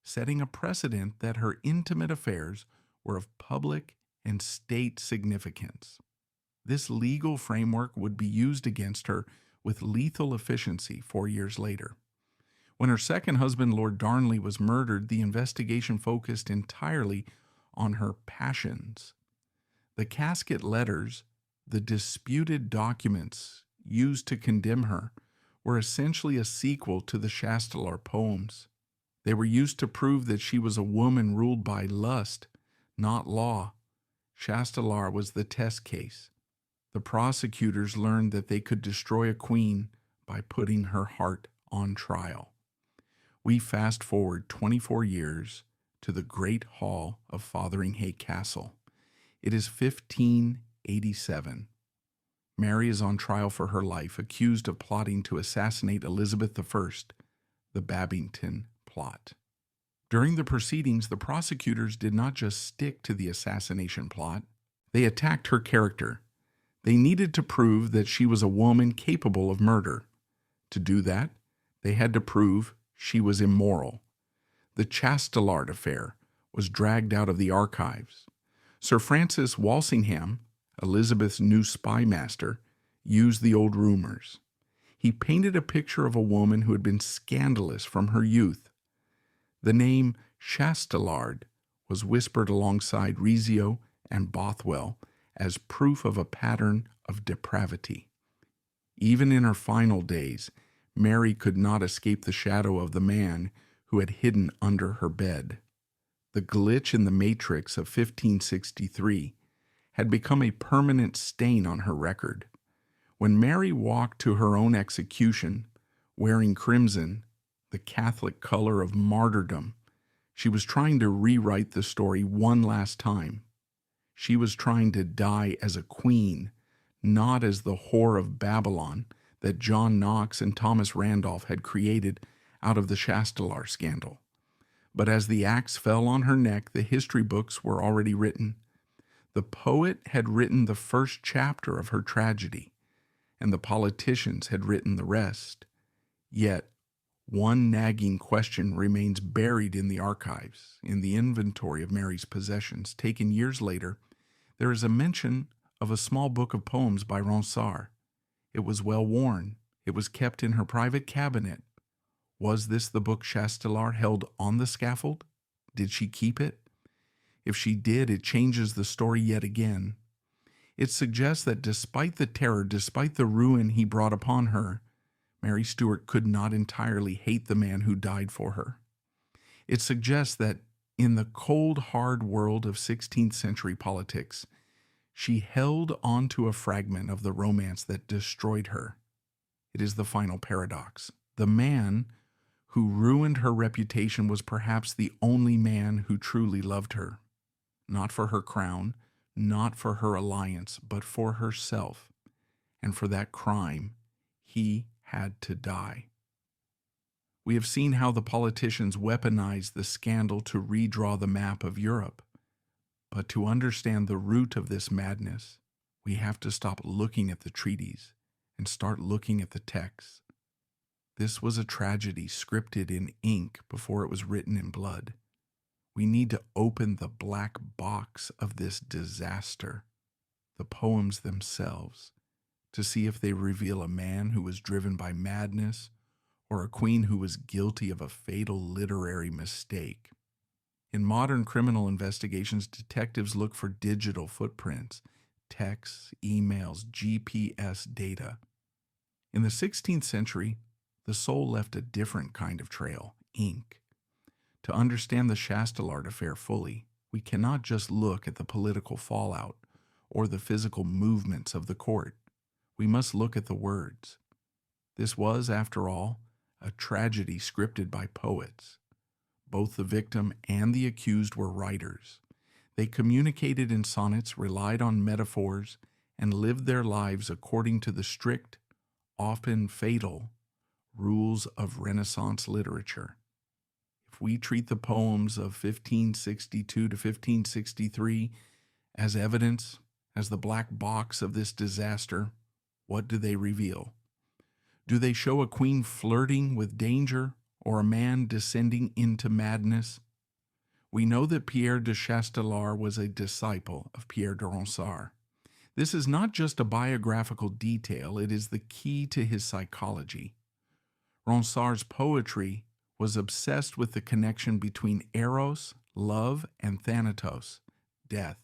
setting a precedent that her intimate affairs were of public and state significance. This legal framework would be used against her with lethal efficiency 4 years later. When her second husband, Lord Darnley, was murdered, the investigation focused entirely on her passions. The casket letters, the disputed documents used to condemn her, were essentially a sequel to the Chastelard poems. They were used to prove that she was a woman ruled by lust, not law. Chastelard was the test case. The prosecutors learned that they could destroy a queen by putting her heart on trial. We fast forward 24 years to the Great Hall of Fotheringhay Castle. It is 1587. Mary is on trial for her life, accused of plotting to assassinate Elizabeth I, the Babington plot. During the proceedings, the prosecutors did not just stick to the assassination plot. They attacked her character. They needed to prove that she was a woman capable of murder. To do that, they had to prove she was immoral. The Chastelard affair was dragged out of the archives. Sir Francis Walsingham, Elizabeth's new spy master, used the old rumors. He painted a picture of a woman who had been scandalous from her youth. The name Chastelard was whispered alongside Rizzio and Bothwell as proof of a pattern of depravity. Even in her final days, Mary could not escape the shadow of the man who had hidden under her bed. The glitch in the matrix of 1563 had become a permanent stain on her record. When Mary walked to her own execution, wearing crimson, the Catholic color of martyrdom, she was trying to rewrite the story one last time. She was trying to die as a queen, not as the whore of Babylon that John Knox and Thomas Randolph had created out of the Chastelard scandal. But as the axe fell on her neck, the history books were already written. The poet had written the first chapter of her tragedy, and the politicians had written the rest. Yet, one nagging question remains buried in the archives. In the inventory of Mary's possessions, taken years later, there is a mention of a small book of poems by Ronsard. It was well worn. It was kept in her private cabinet. Was this the book Chastelard held on the scaffold? Did she keep it? If she did, it changes the story yet again. It suggests that despite the terror, despite the ruin he brought upon her, Mary Stuart could not entirely hate the man who died for her. It suggests that in the cold, hard world of 16th century politics, she held on to a fragment of the romance that destroyed her. It is the final paradox. The man who ruined her reputation was perhaps the only man who truly loved her. Not for her crown, not for her alliance, but for herself. And for that crime, he had to die. We have seen how the politicians weaponized the scandal to redraw the map of Europe. But to understand the root of this madness, we have to stop looking at the treaties and start looking at the texts. This was a tragedy scripted in ink before it was written in blood. We need to open the black box of this disaster, the poems themselves, to see if they reveal a man who was driven by madness or a queen who was guilty of a fatal literary mistake. In modern criminal investigations, detectives look for digital footprints, texts, emails, GPS data. In the 16th century, the soul left a different kind of trail, ink. To understand the Chastelard affair fully, we cannot just look at the political fallout or the physical movements of the court. We must look at the words. This was, after all, a tragedy scripted by poets. Both the victim and the accused were writers. They communicated in sonnets, relied on metaphors, and lived their lives according to the strict, often fatal, rules of Renaissance literature. If we treat the poems of 1562 to 1563 as evidence, as the black box of this disaster, what do they reveal? Do they show a queen flirting with danger or a man descending into madness? We know that Pierre de Chastelard was a disciple of Pierre de Ronsard. This is not just a biographical detail, it is the key to his psychology. Ronsard's poetry was obsessed with the connection between eros, love, and thanatos, death.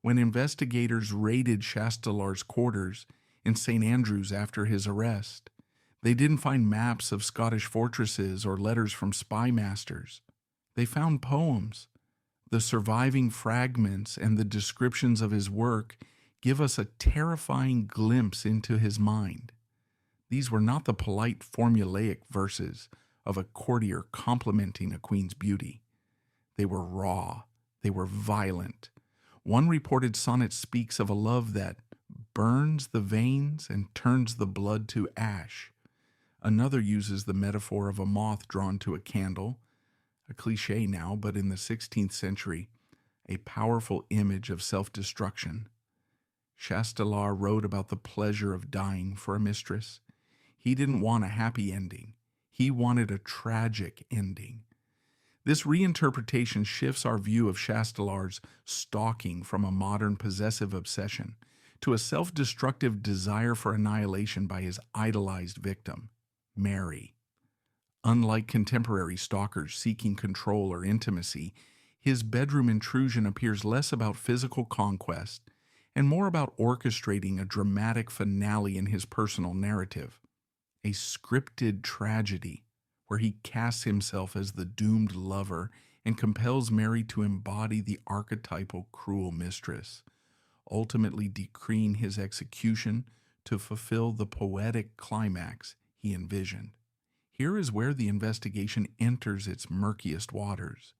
When investigators raided Chastelard's quarters in St. Andrews after his arrest, they didn't find maps of Scottish fortresses or letters from spy masters. They found poems. The surviving fragments and the descriptions of his work give us a terrifying glimpse into his mind. These were not the polite formulaic verses of a courtier complimenting a queen's beauty. They were raw. They were violent. One reported sonnet speaks of a love that burns the veins and turns the blood to ash. Another uses the metaphor of a moth drawn to a candle, a cliche now, but in the 16th century, a powerful image of self-destruction. Chastelard wrote about the pleasure of dying for a mistress. He didn't want a happy ending. He wanted a tragic ending. This reinterpretation shifts our view of Chastelard's stalking from a modern possessive obsession to a self-destructive desire for annihilation by his idolized victim, Mary. Unlike contemporary stalkers seeking control or intimacy, his bedroom intrusion appears less about physical conquest and more about orchestrating a dramatic finale in his personal narrative, a scripted tragedy where he casts himself as the doomed lover and compels Mary to embody the archetypal cruel mistress, ultimately decreeing his execution to fulfill the poetic climax he envisioned. Here is where the investigation enters its murkiest waters.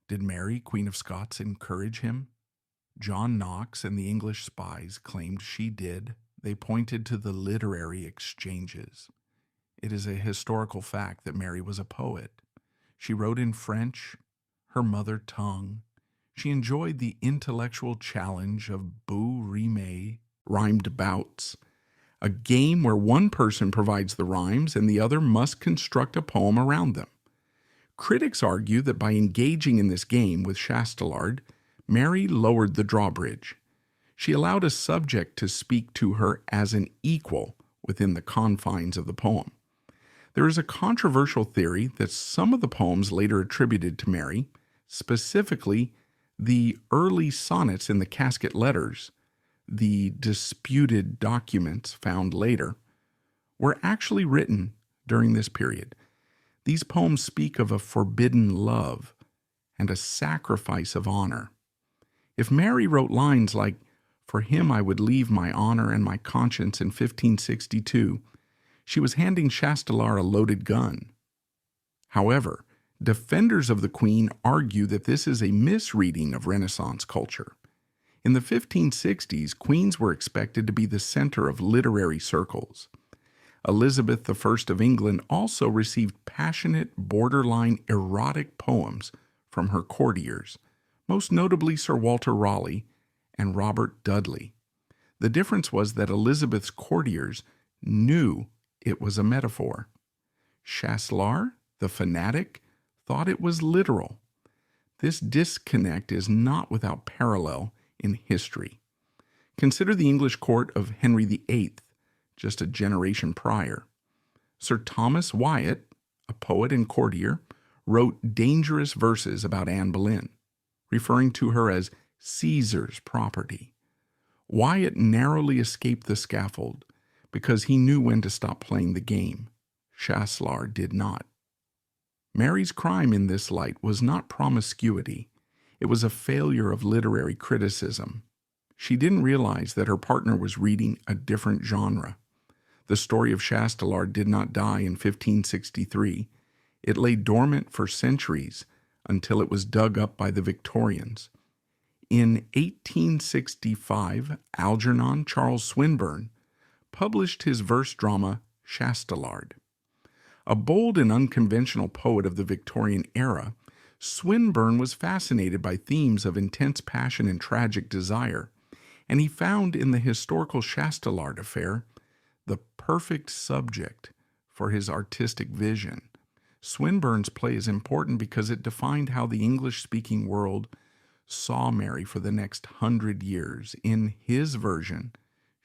Did Mary, Queen of Scots, encourage him? John Knox and the English spies claimed she did. They pointed to the literary exchanges. It is a historical fact that Mary was a poet. She wrote in French, her mother tongue. She enjoyed the intellectual challenge of beaux rimes, rhymed bouts, a game where one person provides the rhymes and the other must construct a poem around them. Critics argue that by engaging in this game with Chastelard, Mary lowered the drawbridge. She allowed a subject to speak to her as an equal within the confines of the poem. There is a controversial theory that some of the poems later attributed to Mary, specifically the early sonnets in the casket letters, the disputed documents found later, were actually written during this period. These poems speak of a forbidden love and a sacrifice of honor. If Mary wrote lines like, "For him I would leave my honor and my conscience" in 1562, she was handing Chastelard a loaded gun. However, defenders of the Queen argue that this is a misreading of Renaissance culture. In the 1560s, queens were expected to be the center of literary circles. Elizabeth I of England also received passionate, borderline erotic poems from her courtiers, most notably Sir Walter Raleigh and Robert Dudley. The difference was that Elizabeth's courtiers knew it was a metaphor. Chastelard, the fanatic, thought it was literal. This disconnect is not without parallel in history. Consider the English court of Henry VIII, just a generation prior. Sir Thomas Wyatt, a poet and courtier, wrote dangerous verses about Anne Boleyn, referring to her as Caesar's property. Wyatt narrowly escaped the scaffold because he knew when to stop playing the game. Chastelard did not. Mary's crime in this light was not promiscuity. It was a failure of literary criticism. She didn't realize that her partner was reading a different genre. The story of Chastelard did not die in 1563. It lay dormant for centuries until it was dug up by the Victorians. In 1865, Algernon Charles Swinburne published his verse drama Chastelard. A bold and unconventional poet of the Victorian era, Swinburne was fascinated by themes of intense passion and tragic desire, and he found in the historical Chastelard affair the perfect subject for his artistic vision. Swinburne's play is important because it defined how the English-speaking world saw Mary for the next 100 years. In his version,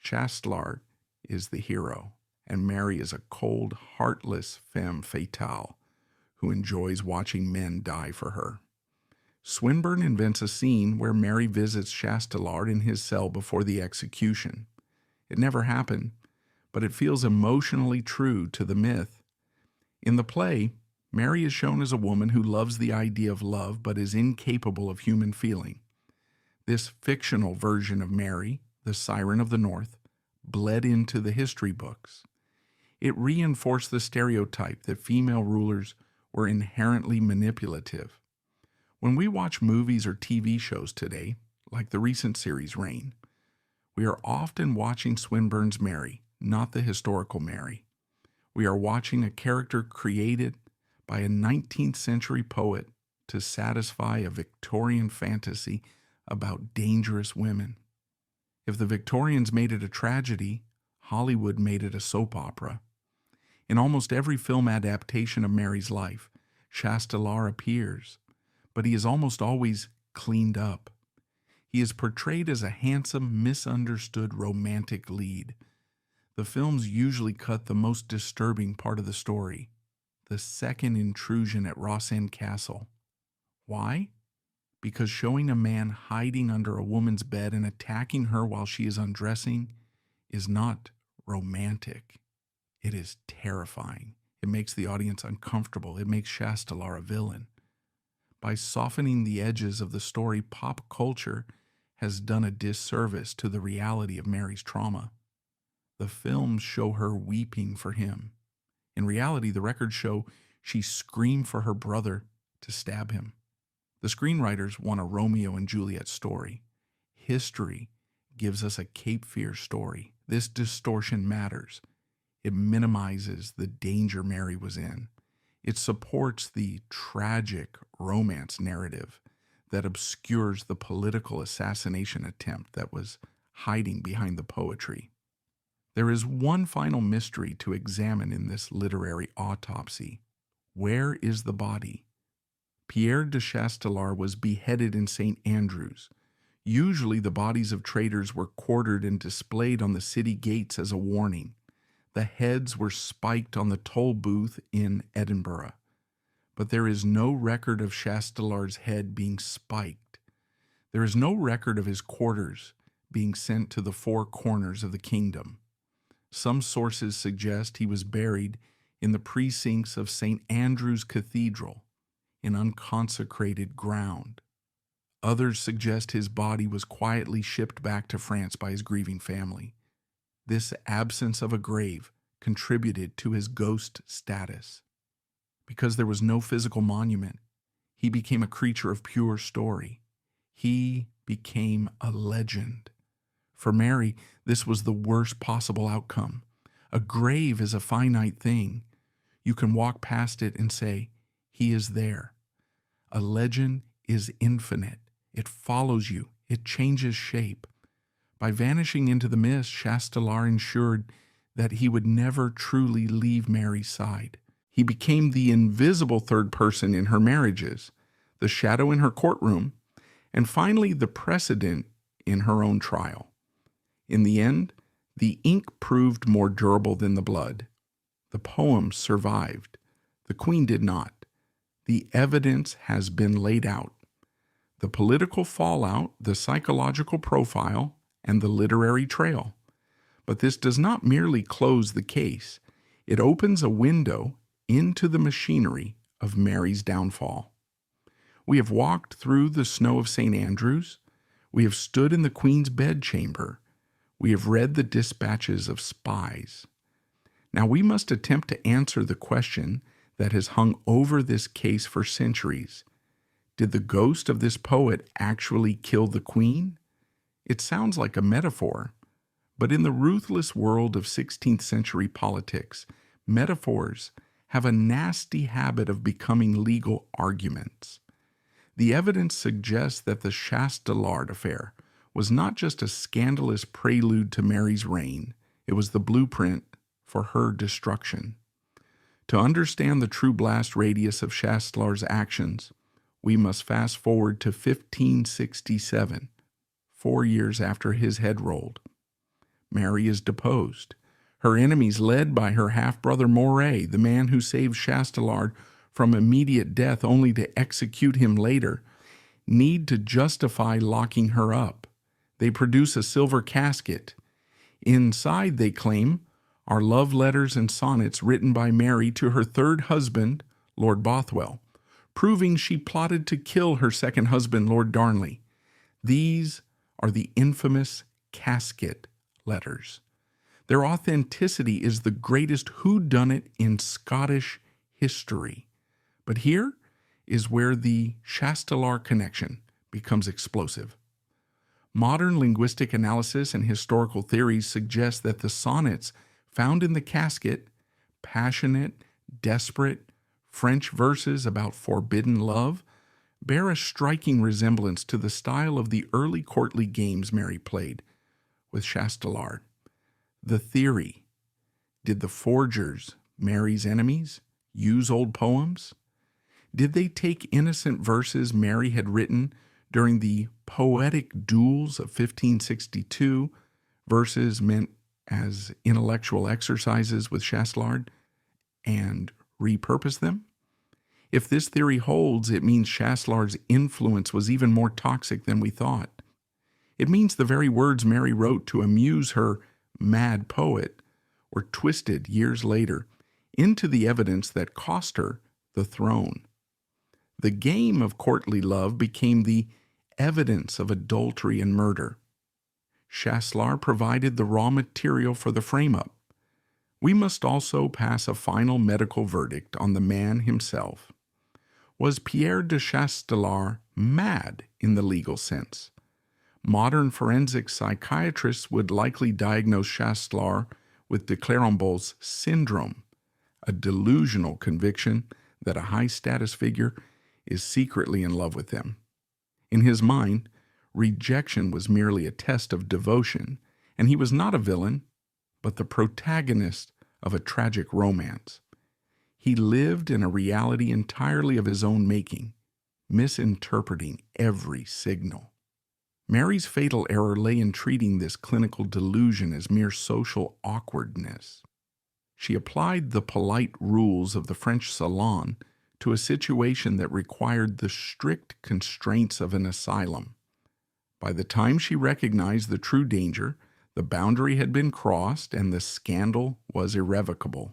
Chastelard is the hero, and Mary is a cold, heartless femme fatale who enjoys watching men die for her. Swinburne invents a scene where Mary visits Chastelard in his cell before the execution. It never happened, but it feels emotionally true to the myth. In the play, Mary is shown as a woman who loves the idea of love but is incapable of human feeling. This fictional version of Mary, the Siren of the North, bled into the history books. It reinforced the stereotype that female rulers were inherently manipulative. When we watch movies or TV shows today, like the recent series Reign, We are often watching Swinburne's Mary, not the historical Mary. We are watching a character created by a 19th century poet to satisfy a Victorian fantasy about dangerous women. If the Victorians made it a tragedy, Hollywood made it a soap opera. In almost every film adaptation of Mary's life, Chastelard appears, but he is almost always cleaned up. He is portrayed as a handsome, misunderstood romantic lead. The films usually cut the most disturbing part of the story, the second intrusion at Rossend Castle. Why? Because showing a man hiding under a woman's bed and attacking her while she is undressing is not romantic. It is terrifying. It makes the audience uncomfortable. It makes Chastelard a villain. By softening the edges of the story, pop culture has done a disservice to the reality of Mary's trauma. The films show her weeping for him. In reality, the records show she screamed for her brother to stab him. The screenwriters want a Romeo and Juliet story. History gives us a Cape Fear story. This distortion matters. It minimizes the danger Mary was in. It supports the tragic romance narrative that obscures the political assassination attempt that was hiding behind the poetry. There is one final mystery to examine in this literary autopsy. Where is the body? Pierre de Chastelard was beheaded in St. Andrews. Usually the bodies of traitors were quartered and displayed on the city gates as a warning. The heads were spiked on the toll booth in Edinburgh. But there is no record of Chastelard's head being spiked. There is no record of his quarters being sent to the four corners of the kingdom. Some sources suggest he was buried in the precincts of St. Andrew's Cathedral, in unconsecrated ground. Others suggest his body was quietly shipped back to France by his grieving family. This absence of a grave contributed to his ghost status. Because there was no physical monument, he became a creature of pure story. He became a legend. For Mary, this was the worst possible outcome. A grave is a finite thing. You can walk past it and say, he is there. A legend is infinite. It follows you. It changes shape. By vanishing into the mist, Chastelard ensured that he would never truly leave Mary's side. He became the invisible third person in her marriages, the shadow in her courtroom, and finally the precedent in her own trial. In the end, the ink proved more durable than the blood. The poems survived. The Queen did not. The evidence has been laid out. The political fallout, the psychological profile, and the literary trail. But this does not merely close the case. It opens a window into the machinery of Mary's downfall. We have walked through the snow of St. Andrews. We have stood in the Queen's bedchamber. We have read the dispatches of spies. Now we must attempt to answer the question that has hung over this case for centuries. Did the ghost of this poet actually kill the Queen? It sounds like a metaphor, but in the ruthless world of 16th century politics, metaphors have a nasty habit of becoming legal arguments. The evidence suggests that the Chastelard affair was not just a scandalous prelude to Mary's reign, it was the blueprint for her destruction. To understand the true blast radius of Chastelard's actions, we must fast forward to 1567, 4 years after his head rolled. Mary is deposed. Her enemies, led by her half-brother Moray, the man who saved Chastelard from immediate death only to execute him later, need to justify locking her up. They produce a silver casket. Inside, they claim, are love letters and sonnets written by Mary to her third husband, Lord Bothwell, proving she plotted to kill her second husband, Lord Darnley. These are the infamous casket letters. Their authenticity is the greatest whodunit in Scottish history. But here is where the Chastelard connection becomes explosive. Modern linguistic analysis and historical theories suggest that the sonnets found in the casket, passionate, desperate, French verses about forbidden love, bear a striking resemblance to the style of the early courtly games Mary played with Chastelard. The theory: did the forgers, Mary's enemies, use old poems? Did they take innocent verses Mary had written during the poetic duels of 1562, verses meant as intellectual exercises with Chastelard, and repurpose them? If this theory holds, it means Chastelard's influence was even more toxic than we thought. It means the very words Mary wrote to amuse her mad poet were twisted years later into the evidence that cost her the throne. The game of courtly love became the evidence of adultery and murder. Chastelard provided the raw material for the frame-up. We must also pass a final medical verdict on the man himself. Was Pierre de Chastelard mad in the legal sense? Modern forensic psychiatrists would likely diagnose Chastelard with de Clerambault's syndrome, a delusional conviction that a high-status figure is secretly in love with them. In his mind, rejection was merely a test of devotion, and he was not a villain, but the protagonist of a tragic romance. He lived in a reality entirely of his own making, misinterpreting every signal. Mary's fatal error lay in treating this clinical delusion as mere social awkwardness. She applied the polite rules of the French salon to a situation that required the strict constraints of an asylum. By the time she recognized the true danger, the boundary had been crossed and the scandal was irrevocable.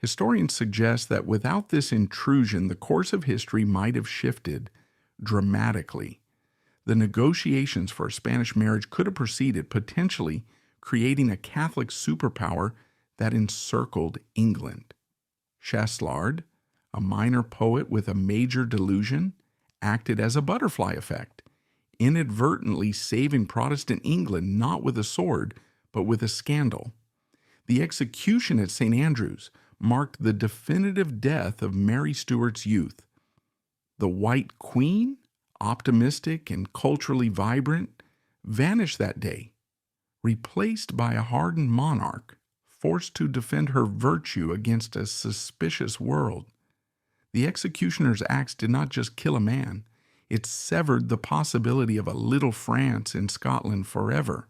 Historians suggest that without this intrusion, the course of history might have shifted dramatically. The negotiations for a Spanish marriage could have proceeded, potentially creating a Catholic superpower that encircled England. Chastelard, a minor poet with a major delusion, acted as a butterfly effect, inadvertently saving Protestant England not with a sword, but with a scandal. The execution at St. Andrews marked the definitive death of Mary Stuart's youth. The White Queen, optimistic and culturally vibrant, vanished that day, replaced by a hardened monarch, forced to defend her virtue against a suspicious world. The executioner's axe did not just kill a man, it severed the possibility of a little France in Scotland forever,